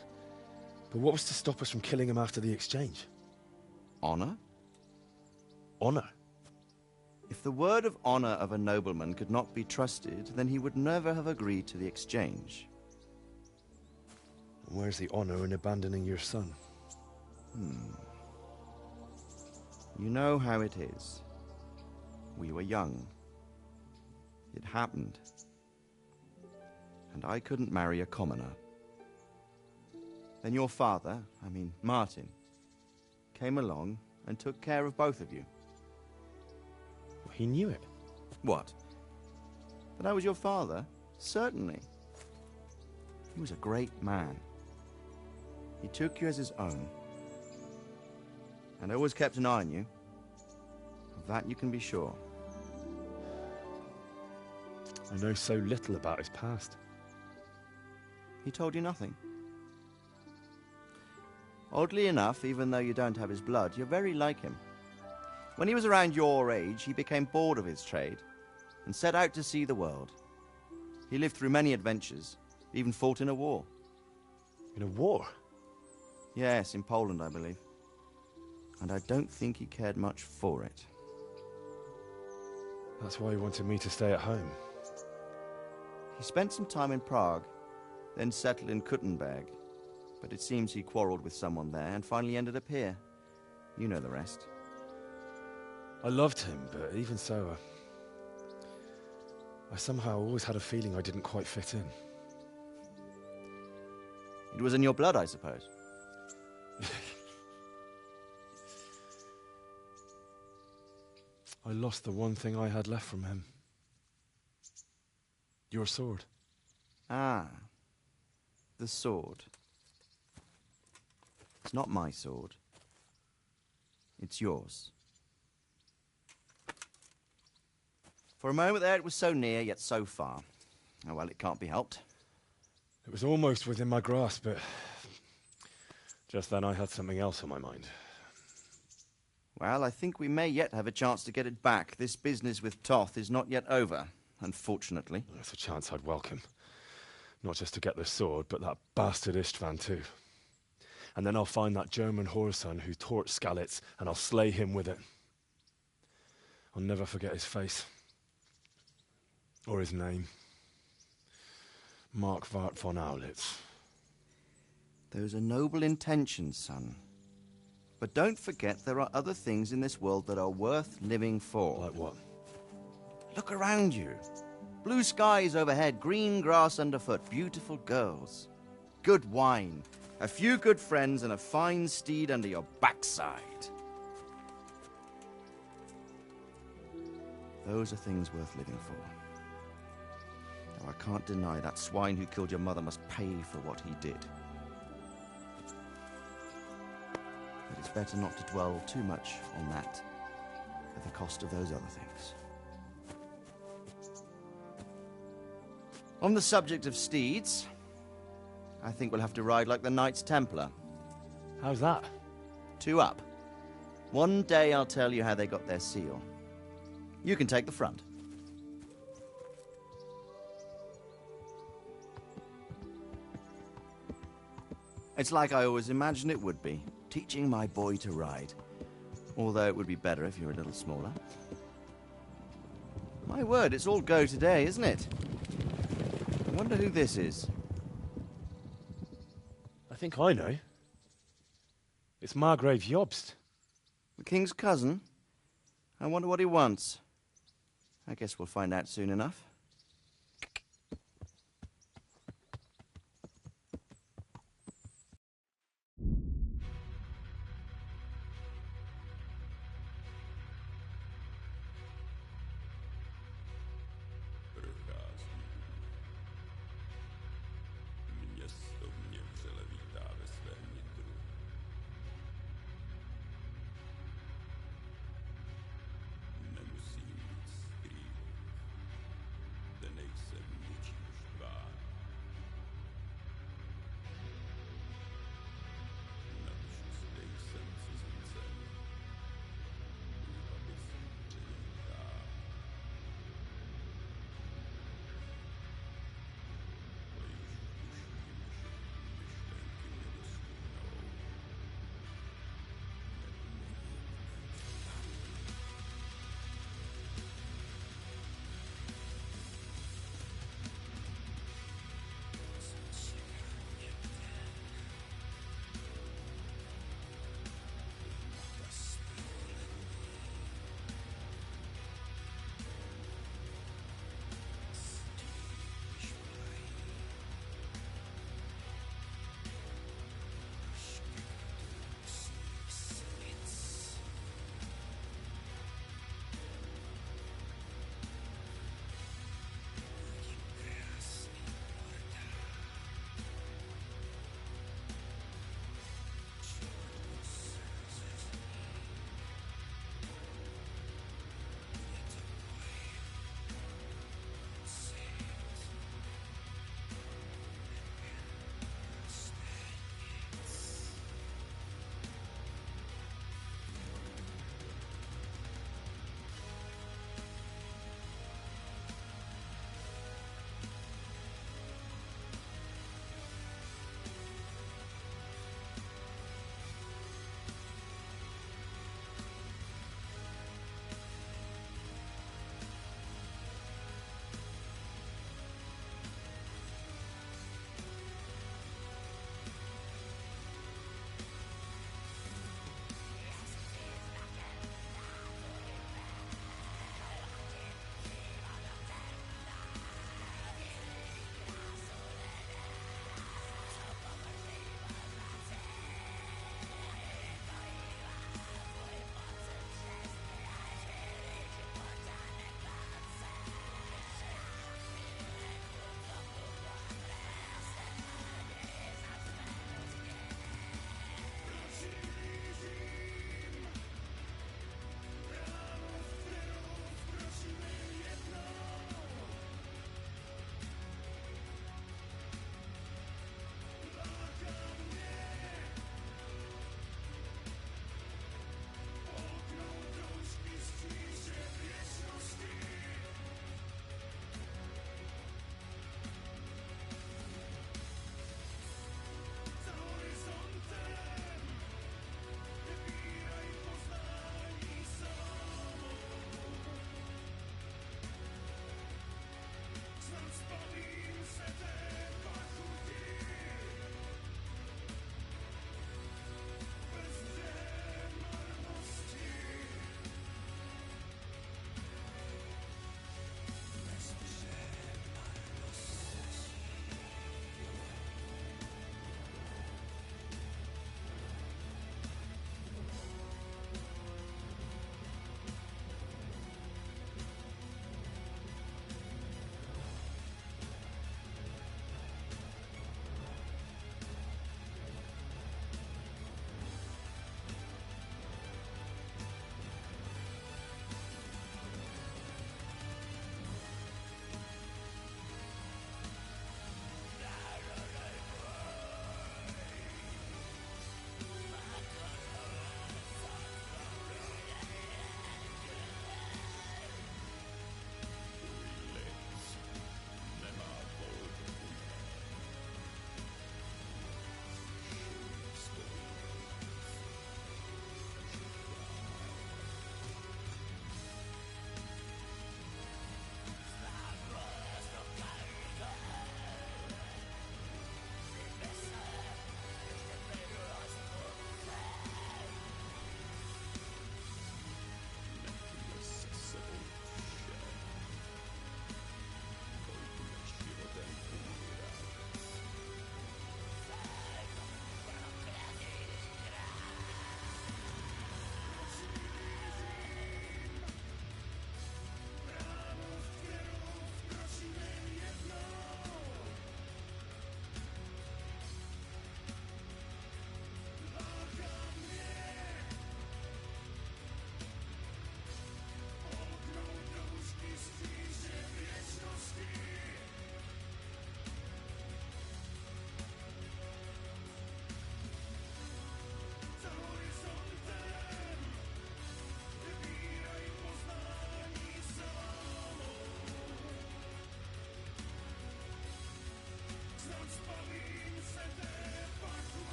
But what was to stop us from killing him after the exchange? Honor? Honor? If the word of honor of a nobleman could not be trusted, then he would never have agreed to the exchange. Where's the honor in abandoning your son? You know how it is. We were young. It happened. And I couldn't marry a commoner. Then your father, Martin, came along and took care of both of you. He knew it. What? That I was your father? Certainly. He was a great man. He took you as his own. And always kept an eye on you. Of that you can be sure. I know so little about his past. He told you nothing? Oddly enough, even though you don't have his blood, you're very like him. When he was around your age, he became bored of his trade and set out to see the world. He lived through many adventures, even fought in a war. In a war? Yes, in Poland, I believe. And I don't think he cared much for it. That's why he wanted me to stay at home. He spent some time in Prague, then settled in Kuttenberg. But it seems he quarreled with someone there and finally ended up here. You know the rest. I loved him, but even so, I somehow always had a feeling I didn't quite fit in. It was in your blood, I suppose. I lost the one thing I had left from him. Your sword. Ah. The sword. It's not my sword. It's yours. For a moment there, it was so near, yet so far. Oh, well, it can't be helped. It was almost within my grasp, but just then I had something else on my mind. Well, I think we may yet have a chance to get it back. This business with Toth is not yet over, unfortunately. That's a chance I'd welcome. Not just to get the sword, but that bastard Istvan too. And then I'll find that German whoreson who torched Skalitz, and I'll slay him with it. I'll never forget his face. Or his name. Mark Vart von Aulitz. Those are noble intentions, son. But don't forget there are other things in this world that are worth living for. Like what? Look around you. Blue skies overhead, green grass underfoot, beautiful girls. Good wine, a few good friends, and a fine steed under your backside. Those are things worth living for. Now, I can't deny that swine who killed your mother must pay for what he did. But it's better not to dwell too much on that at the cost of those other things. On the subject of steeds, I think we'll have to ride like the Knights Templar. How's that? 2 up. One day I'll tell you how they got their seal. You can take the front. It's like I always imagined it would be, teaching my boy to ride. Although it would be better if you were a little smaller. My word, it's all go today, isn't it? I wonder who this is. I think I know. It's Margrave Jobst. The king's cousin? I wonder what he wants. I guess we'll find out soon enough.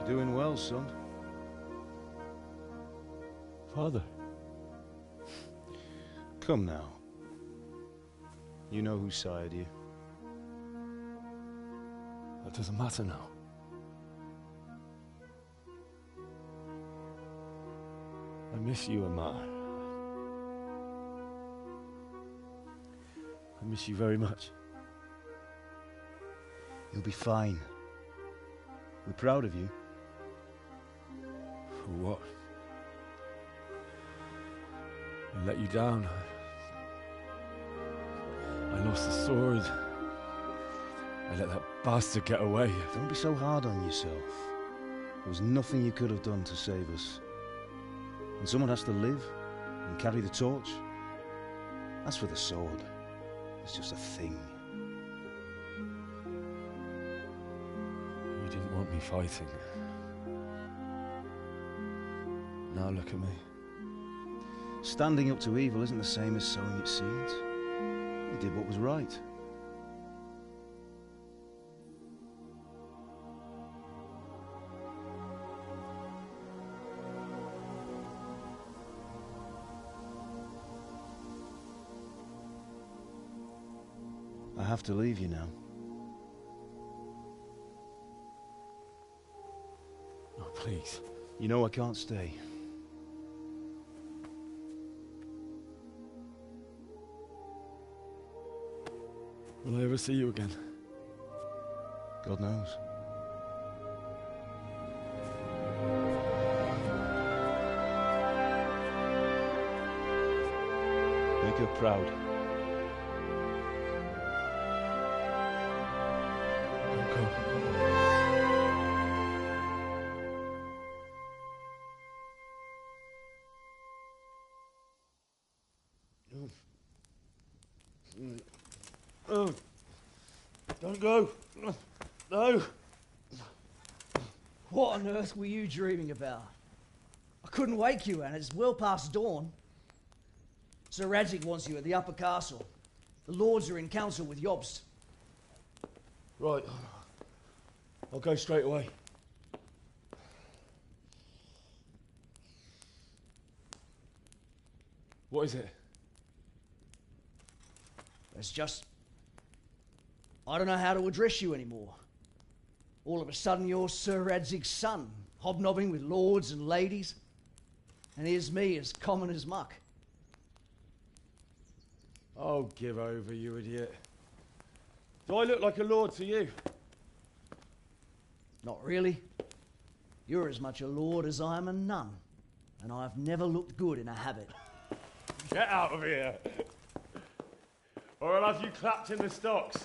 Doing well, son. Father. Come now. You know who sired you. That doesn't matter now. I miss you, Amar. I miss you very much. You'll be fine. We're proud of you. For what? I let you down. I lost the sword. I let that bastard get away. Don't be so hard on yourself. There was nothing you could have done to save us. And someone has to live and carry the torch. As for the sword, it's just a thing. You didn't want me fighting. Now look at me. Standing up to evil isn't the same as sowing its seeds. You did what was right. I have to leave you now. Oh, please. You know I can't stay. Will I ever see you again? God knows. Make her proud. Oh, don't go. No. What on earth were you dreaming about? I couldn't wake you, and it's well past dawn. Sir Radzig wants you at the upper castle. The lords are in council with Jobst. Right. I'll go straight away. What is it? It's just... I don't know how to address you anymore. All of a sudden you're Sir Radzig's son, hobnobbing with lords and ladies. And here's me, as common as muck. Oh, give over, you idiot. Do I look like a lord to you? Not really. You're as much a lord as I am a nun. And I've never looked good in a habit. Get out of here! Or I'll have you clapped in the stocks.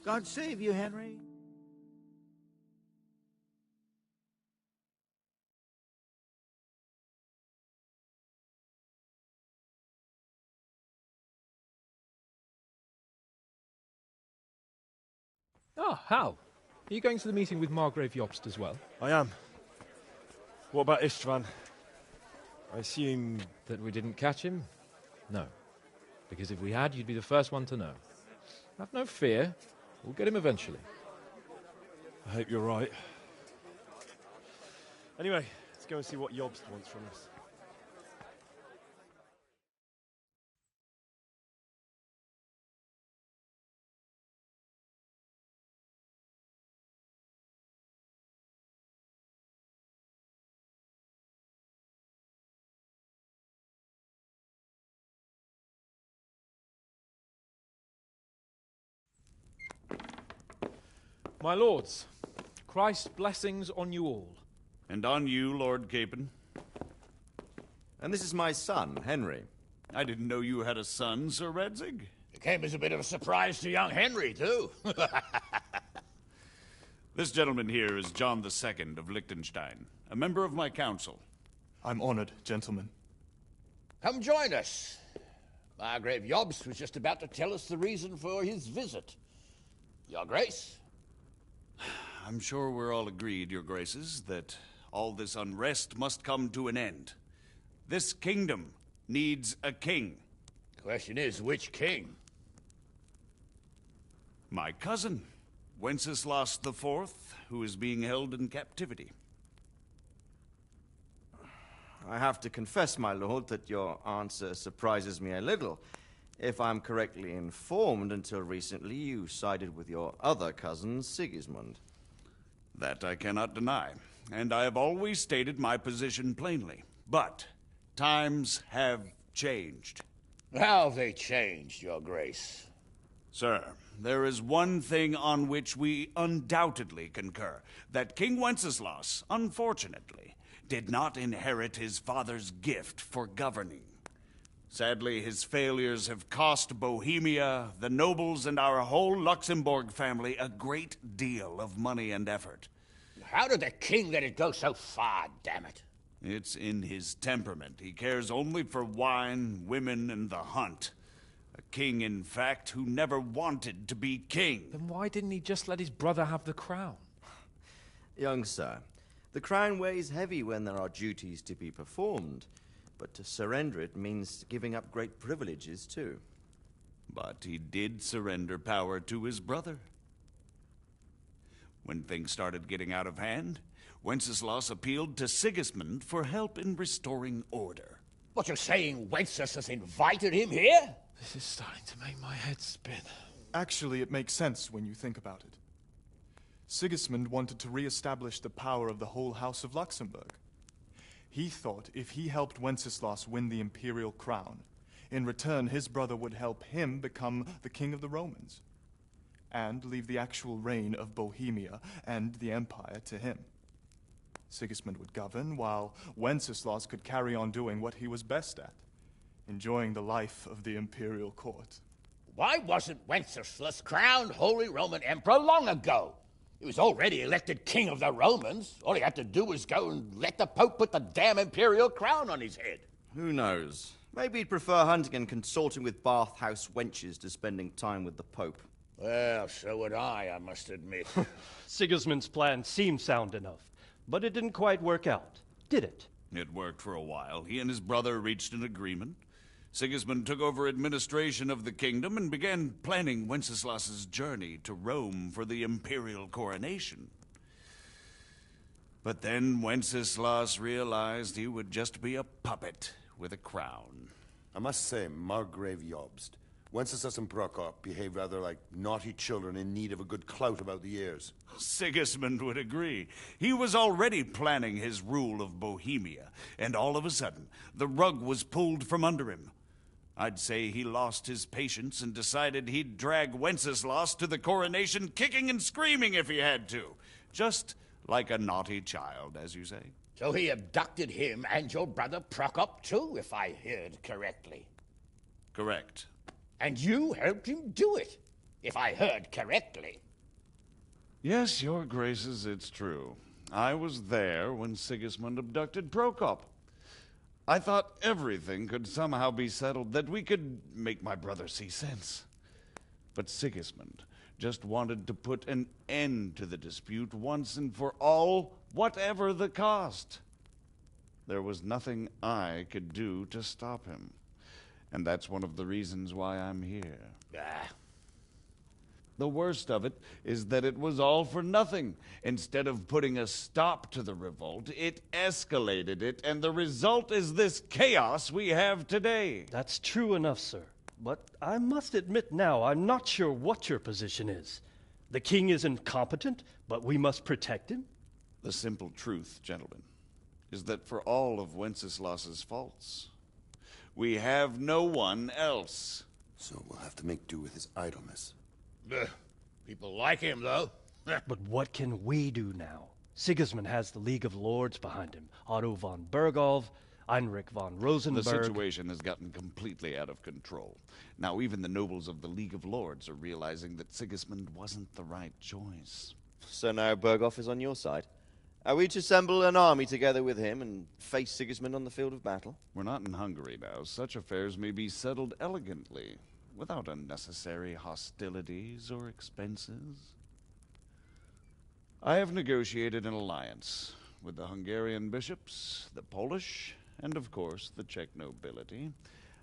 God save you, Henry. Ah, Hal. Are you going to the meeting with Margrave Jobst as well? I am. What about Istvan? I assume... That we didn't catch him? No. Because if we had, you'd be the first one to know. Have no fear. We'll get him eventually. I hope you're right. Anyway, let's go and see what Jobst wants from us. My lords, Christ's blessings on you all. And on you, Lord Capon. And this is my son, Henry. I didn't know you had a son, Sir Redzig. It came as a bit of a surprise to young Henry, too. This gentleman here is John II of Liechtenstein, a member of my council. I'm honored, gentlemen. Come join us. Margrave Jobst was just about to tell us the reason for his visit. Your Grace? I'm sure we're all agreed, Your Graces, that all this unrest must come to an end. This kingdom needs a king. The question is, which king? My cousin, Wenceslas IV, who is being held in captivity. I have to confess, my lord, that your answer surprises me a little. If I'm correctly informed, until recently you sided with your other cousin, Sigismund. That I cannot deny, and I have always stated my position plainly. But times have changed. How have they changed, Your Grace? Sir, there is one thing on which we undoubtedly concur, that King Wenceslas, unfortunately, did not inherit his father's gift for governing. Sadly, his failures have cost Bohemia, the nobles, and our whole Luxembourg family a great deal of money and effort. How did the king let it go so far, damn it? It's in his temperament. He cares only for wine, women, and the hunt. A king, in fact, who never wanted to be king. Then why didn't he just let his brother have the crown? Young sir, the crown weighs heavy when there are duties to be performed. But to surrender it means giving up great privileges, too. But he did surrender power to his brother. When things started getting out of hand, Wenceslas appealed to Sigismund for help in restoring order. What, you're saying Wenceslas invited him here? This is starting to make my head spin. Actually, it makes sense when you think about it. Sigismund wanted to re-establish the power of the whole House of Luxembourg. He thought if he helped Wenceslas win the imperial crown, in return his brother would help him become the king of the Romans, and leave the actual reign of Bohemia and the empire to him. Sigismund would govern, while Wenceslas could carry on doing what he was best at, enjoying the life of the imperial court. Why wasn't Wenceslas crowned Holy Roman Emperor long ago? He was already elected king of the Romans. All he had to do was go and let the Pope put the damn imperial crown on his head. Who knows? Maybe he'd prefer hunting and consorting with bathhouse wenches to spending time with the Pope. Well, so would I must admit. Sigismund's plan seemed sound enough, but it didn't quite work out, did it? It worked for a while. He and his brother reached an agreement. Sigismund took over administration of the kingdom and began planning Wenceslas's journey to Rome for the imperial coronation. But then Wenceslas realized he would just be a puppet with a crown. I must say, Margrave Jobst, Wenceslas and Prokop behave rather like naughty children in need of a good clout about the ears. Sigismund would agree. He was already planning his rule of Bohemia, and all of a sudden, the rug was pulled from under him. I'd say he lost his patience and decided he'd drag Wenceslas to the coronation kicking and screaming if he had to. Just like a naughty child, as you say. So he abducted him and your brother Prokop too, if I heard correctly. Correct. And you helped him do it. if I heard correctly. Yes, your graces, it's true. I was there when Sigismund abducted Prokop. I thought everything could somehow be settled, that we could make my brother see sense. But Sigismund just wanted to put an end to the dispute once and for all, whatever the cost. There was nothing I could do to stop him. And that's one of the reasons why I'm here. The worst of it is that it was all for nothing. Instead of putting a stop to the revolt, it escalated it, and the result is this chaos we have today. That's true enough, sir. But I must admit now, I'm not sure what your position is. The king is incompetent, but we must protect him? The simple truth, gentlemen, is that for all of Wenceslas's faults, we have no one else. So we'll have to make do with his idleness. People like him, though. But what can we do now? Sigismund has the League of Lords behind him. Otto von Bergholf, Heinrich von Rosenberg. The situation has gotten completely out of control. Now even the nobles of the League of Lords are realizing that Sigismund wasn't the right choice. So now Bergholf is on your side? Are we to assemble an army together with him and face Sigismund on the field of battle? We're not in Hungary now. Such affairs may be settled elegantly, without unnecessary hostilities or expenses. I have negotiated an alliance with the Hungarian bishops, the Polish, and of course the Czech nobility,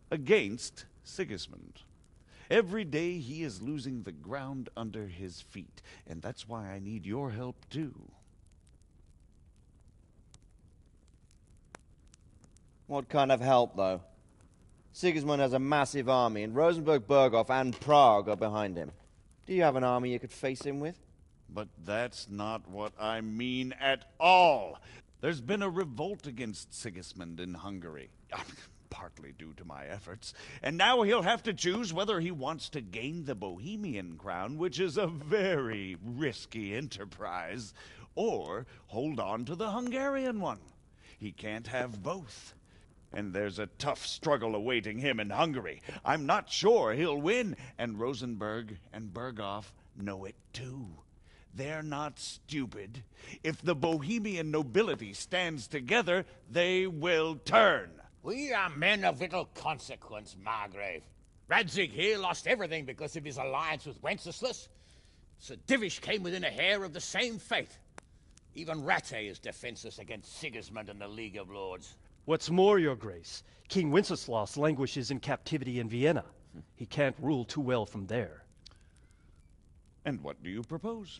against Sigismund. Every day he is losing the ground under his feet, and that's why I need your help too. What kind of help, though? Sigismund has a massive army, and Rosenberg, Berghof, and Prague are behind him. Do you have an army you could face him with? But that's not what I mean at all. There's been a revolt against Sigismund in Hungary, partly due to my efforts, and now he'll have to choose whether he wants to gain the Bohemian crown, which is a very risky enterprise, or hold on to the Hungarian one. He can't have both. And there's a tough struggle awaiting him in Hungary. I'm not sure he'll win, and Rosenberg and Berghof know it too. They're not stupid. If the Bohemian nobility stands together, they will turn. We are men of little consequence, Margrave. Radzig here lost everything because of his alliance with Wenceslas. Sir Divish came within a hair of the same fate. Even Rattay is defenseless against Sigismund and the League of Lords. What's more, your grace, King Wenceslas languishes in captivity in Vienna. He can't rule too well from there. And what do you propose?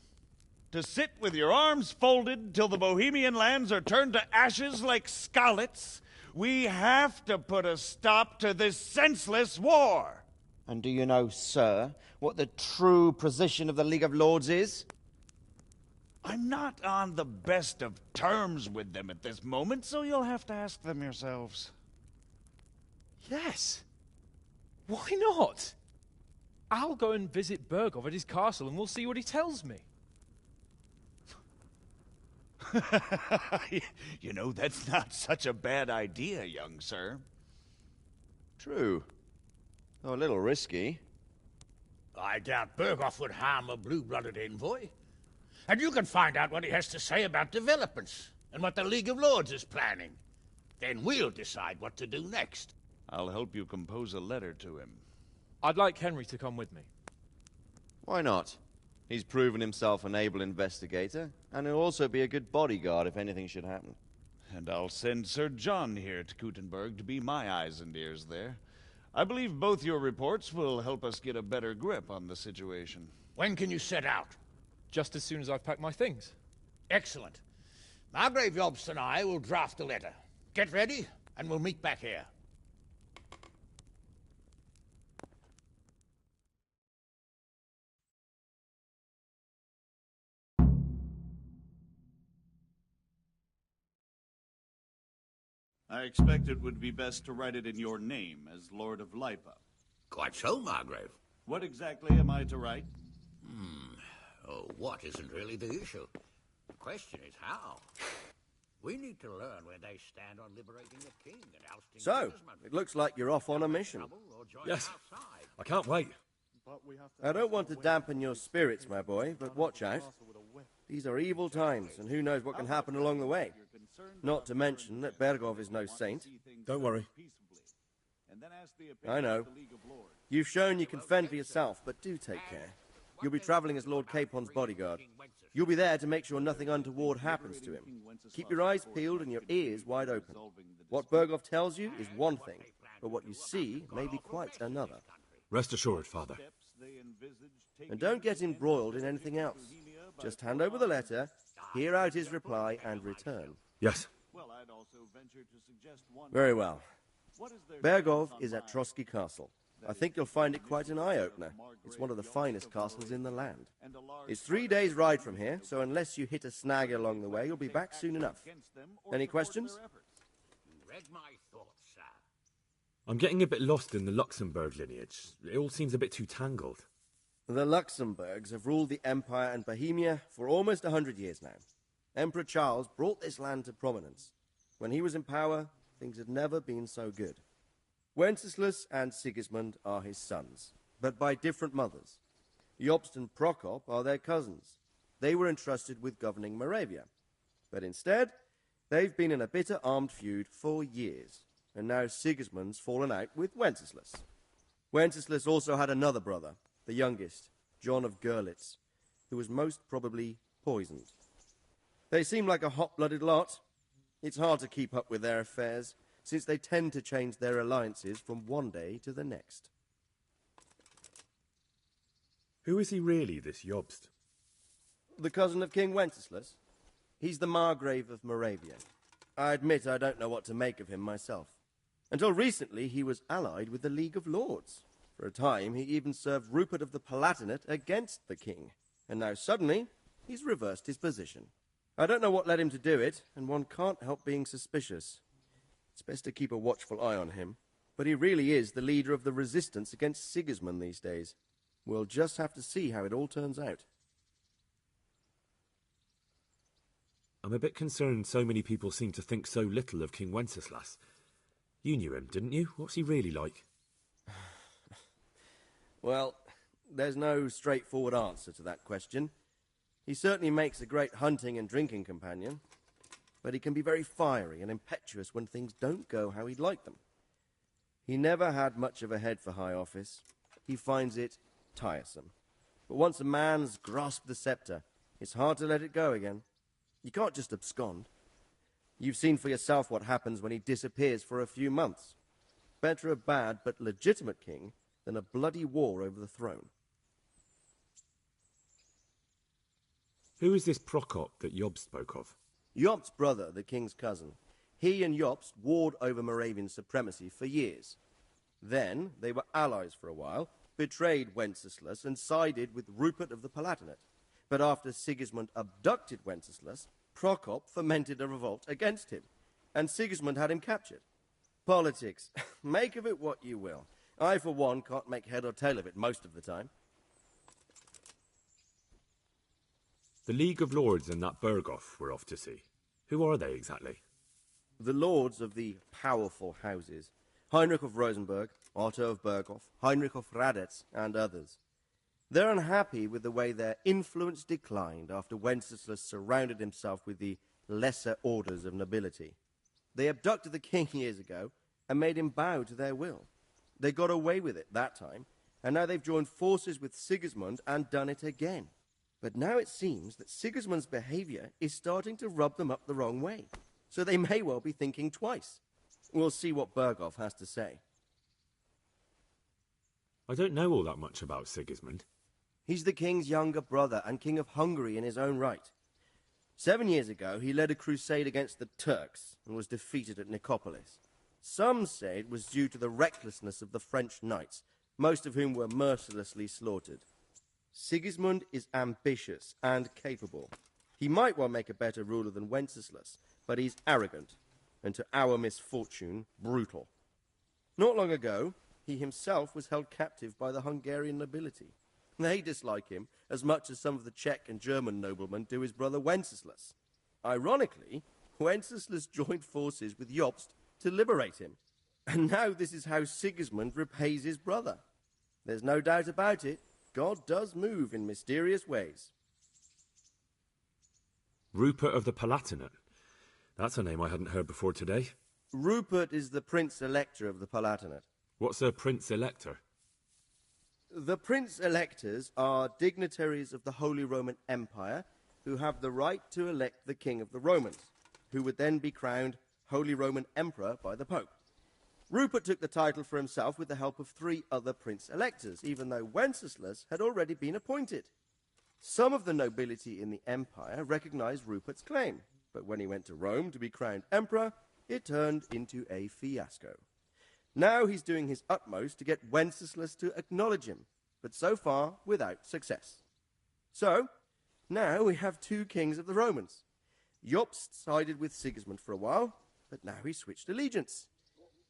To sit with your arms folded till the Bohemian lands are turned to ashes like Skalitz? We have to put a stop to this senseless war. And do you know, sir, what the true position of the League of Lords is? I'm not on the best of terms with them at this moment, so you'll have to ask them yourselves. Yes. Why not? I'll go and visit Berghof at his castle and we'll see what he tells me. You know, that's not such a bad idea, young sir. True. Though a little risky. I doubt Berghof would harm a blue-blooded envoy. And you can find out what he has to say about developments and what the League of Lords is planning. Then we'll decide what to do next. I'll help you compose a letter to him. I'd like Henry to come with me. Why not? He's proven himself an able investigator, and he'll also be a good bodyguard if anything should happen. And I'll send Sir John here to Kuttenberg to be my eyes and ears there. I believe both your reports will help us get a better grip on the situation. When can you set out? Just as soon as I've packed my things. Excellent. Margrave Jobst and I will draft a letter. Get ready, and we'll meet back here. I expect it would be best to write it in your name as Lord of Lipa. Quite so, Margrave. What exactly am I to write? Oh, what isn't really the issue. The question is how. We need to learn where they stand on liberating the king and ousting So, Sigismund. it looks like you're off on a mission. Yes, I can't wait. I don't want to dampen your spirits, my boy, but watch out. These are evil times, and who knows what can happen along the way. Not to mention that Bergov is no saint. Don't worry. I know. You've shown you can fend for yourself, but do take care. You'll be traveling as Lord Capon's bodyguard. You'll be there to make sure nothing untoward happens to him. Keep your eyes peeled and your ears wide open. What Bergov tells you is one thing, but what you see may be quite another. Rest assured, Father. And don't get embroiled in anything else. Just hand over the letter, hear out his reply, and return. Yes. Very well. Bergov is at Trotsky Castle. I think you'll find it quite an eye-opener. It's one of the finest castles in the land. It's 3 days' ride from here, so unless you hit a snag along the way, you'll be back soon enough. Any questions? Read my thoughts, sir. I'm getting a bit lost in the Luxembourg lineage. It all seems a bit too tangled. The Luxembourgs have ruled the Empire and Bohemia for almost 100 years now. Emperor Charles brought this land to prominence. When he was in power, things had never been so good. Wenceslas and Sigismund are his sons, but by different mothers. Jobst and Prokop are their cousins. They were entrusted with governing Moravia. But instead, they've been in a bitter armed feud for years, and now Sigismund's fallen out with Wenceslas. Wenceslas also had another brother, the youngest, John of Görlitz, who was most probably poisoned. They seem like a hot-blooded lot. It's hard to keep up with their affairs, since they tend to change their alliances from one day to the next. Who is he really, this Jobst? The cousin of King Wenceslas. He's the Margrave of Moravia. I admit I don't know what to make of him myself. Until recently, he was allied with the League of Lords. For a time, he even served Rupert of the Palatinate against the king. And now suddenly, he's reversed his position. I don't know what led him to do it, and one can't help being suspicious. It's best to keep a watchful eye on him, but he really is the leader of the resistance against Sigismund these days. We'll just have to see how it all turns out. I'm a bit concerned so many people seem to think so little of King Wenceslas. You knew him, didn't you? What's he really like? Well, there's no straightforward answer to that question. He certainly makes a great hunting and drinking companion, but he can be very fiery and impetuous when things don't go how he'd like them. He never had much of a head for high office. He finds it tiresome. But once a man's grasped the scepter, it's hard to let it go again. You can't just abscond. You've seen for yourself what happens when he disappears for a few months. Better a bad but legitimate king than a bloody war over the throne. Who is this Prokop that Job spoke of? Jobst's brother, the king's cousin. He and Jobst warred over Moravian supremacy for years. Then they were allies for a while, betrayed Wenceslas and sided with Rupert of the Palatinate. But after Sigismund abducted Wenceslas, Prokop fomented a revolt against him, and Sigismund had him captured. Politics. Make of it what you will. I, for one, can't make head or tail of it most of the time. The League of Lords and that Berghoff we're off to see. Who are they exactly? The lords of the powerful houses. Heinrich of Rosenberg, Otto of Berghoff, Heinrich of Radetz, and others. They're unhappy with the way their influence declined after Wenceslas surrounded himself with the lesser orders of nobility. They abducted the king years ago and made him bow to their will. They got away with it that time, and now they've joined forces with Sigismund and done it again. But now it seems that Sigismund's behavior is starting to rub them up the wrong way, so they may well be thinking twice. We'll see what Berghoff has to say. I don't know all that much about Sigismund. He's the king's younger brother and king of Hungary in his own right. 7 years ago, he led a crusade against the Turks and was defeated at Nicopolis. Some say it was due to the recklessness of the French knights, most of whom were mercilessly slaughtered. Sigismund is ambitious and capable. He might well make a better ruler than Wenceslas, but he's arrogant, and to our misfortune, brutal. Not long ago, he himself was held captive by the Hungarian nobility. They dislike him as much as some of the Czech and German noblemen do his brother Wenceslas. Ironically, Wenceslas joined forces with Jobst to liberate him. And now this is how Sigismund repays his brother. There's no doubt about it. God does move in mysterious ways. Rupert of the Palatinate. That's a name I hadn't heard before today. Rupert is the Prince-Elector of the Palatinate. What's a Prince-Elector? The Prince-Electors are dignitaries of the Holy Roman Empire who have the right to elect the King of the Romans, who would then be crowned Holy Roman Emperor by the Pope. Rupert took the title for himself with the help of 3 other Prince-Electors, even though Wenceslas had already been appointed. Some of the nobility in the empire recognized Rupert's claim, but when he went to Rome to be crowned emperor, it turned into a fiasco. Now he's doing his utmost to get Wenceslas to acknowledge him, but so far without success. So, now we have 2 kings of the Romans. Jobst sided with Sigismund for a while, but now he's switched allegiance.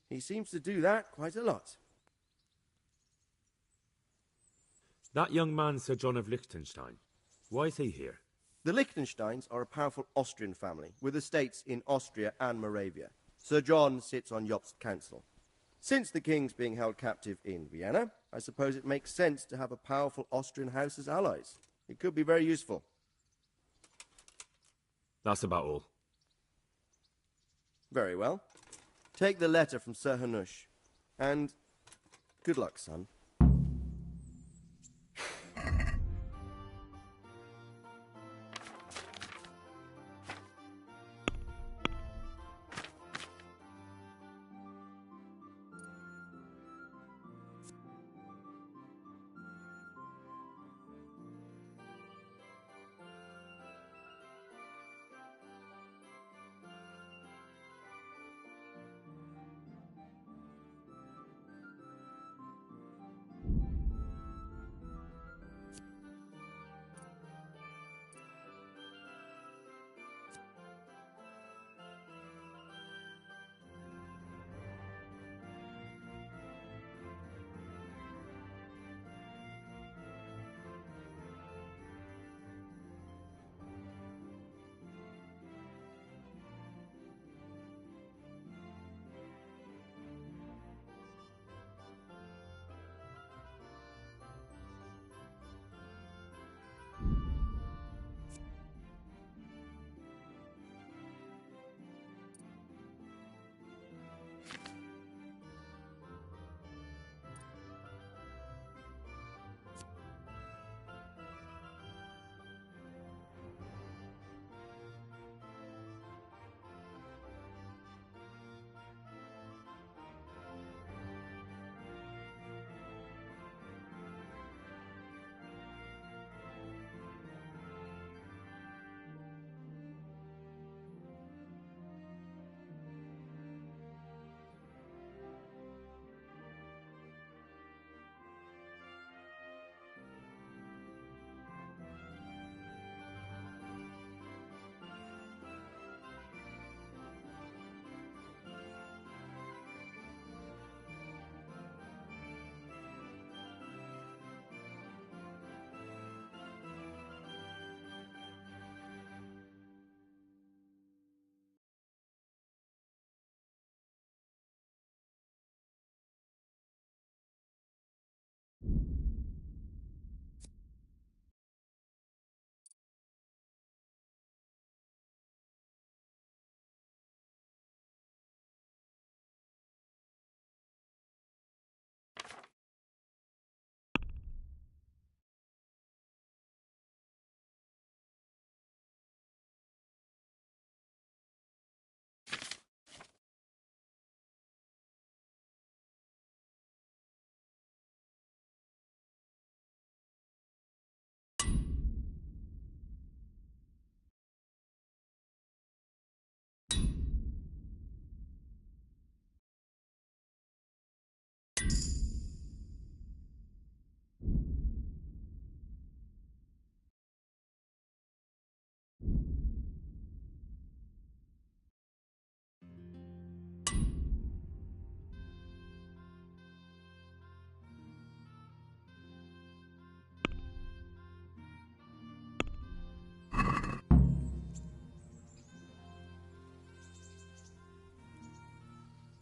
He seems to do that quite a lot. That young man, Sir John of Liechtenstein. Why is he here? The Liechtensteins are a powerful Austrian family with estates in Austria and Moravia. Sir John sits on Jobst's council. Since the king's being held captive in Vienna, I suppose it makes sense to have a powerful Austrian house as allies. It could be very useful. That's about all. Very well. Take the letter from Sir Hanush. And good luck, son.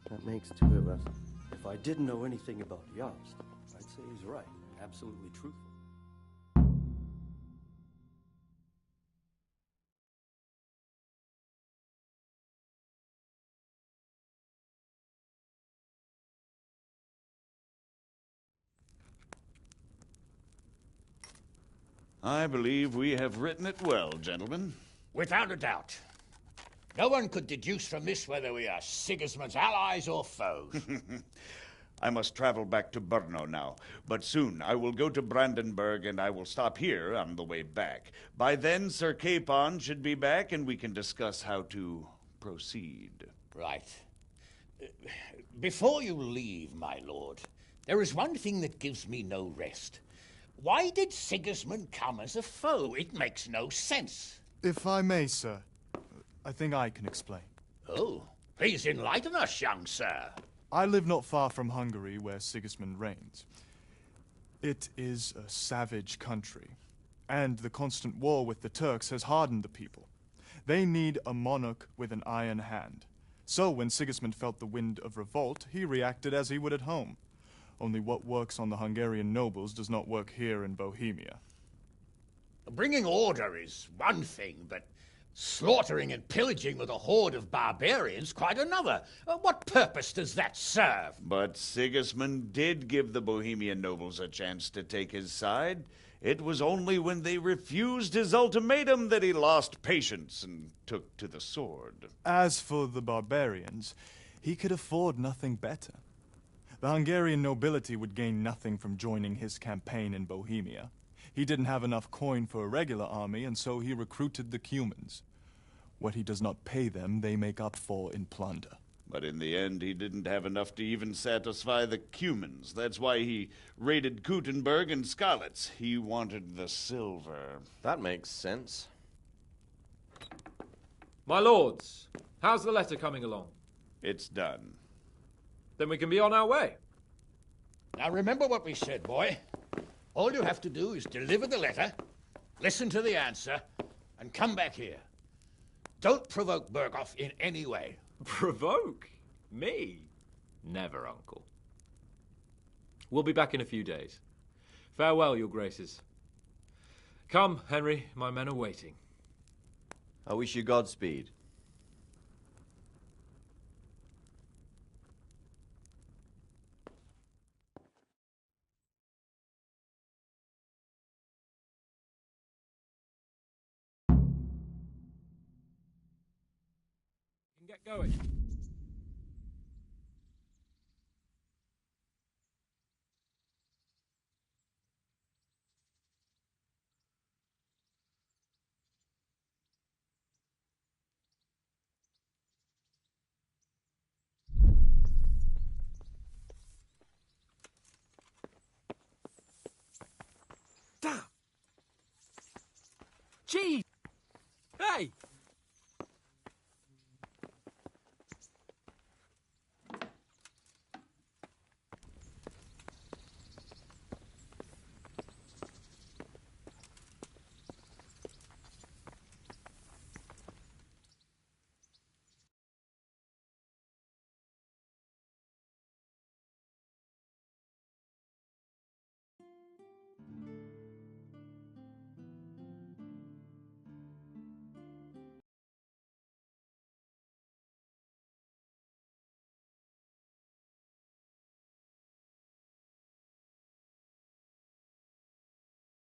That makes 2 of us. If I didn't know anything about Jobst, I'd say say he's right. Absolutely truthful. I believe we have written it well, gentlemen. Without a doubt. No one could deduce from this whether we are Sigismund's allies or foes. I must travel back to Brno now, but soon I will go to Brandenburg and I will stop here on the way back. By then, Sir Capon should be back and we can discuss how to proceed. Right. Before you leave, my lord, there is one thing that gives me no rest. Why did Sigismund come as a foe? It makes no sense. If I may, sir, I think I can explain. Oh, please enlighten us, young sir. I live not far from Hungary, where Sigismund reigns. It is a savage country, and the constant war with the Turks has hardened the people. They need a monarch with an iron hand. So when Sigismund felt the wind of revolt, he reacted as he would at home. Only what works on the Hungarian nobles does not work here in Bohemia. Bringing order is one thing, but slaughtering and pillaging with a horde of barbarians quite another. What purpose does that serve? But Sigismund did give the Bohemian nobles a chance to take his side. It was only when they refused his ultimatum that he lost patience and took to the sword. As for the barbarians, he could afford nothing better. The Hungarian nobility would gain nothing from joining his campaign in Bohemia. He didn't have enough coin for a regular army, and so he recruited the Cumans. What he does not pay them, they make up for in plunder. But in the end, he didn't have enough to even satisfy the Cumans. That's why he raided Kuttenberg and Skalitz. He wanted the silver. That makes sense. My lords, how's the letter coming along? It's done. Then we can be on our way. Now remember what we said, boy. All you have to do is deliver the letter, listen to the answer, and come back here. Don't provoke Berghoff in any way. Provoke? Me? Never, Uncle. We'll be back in a few days. Farewell, your graces. Come, Henry, my men are waiting. I wish you Godspeed. Get going.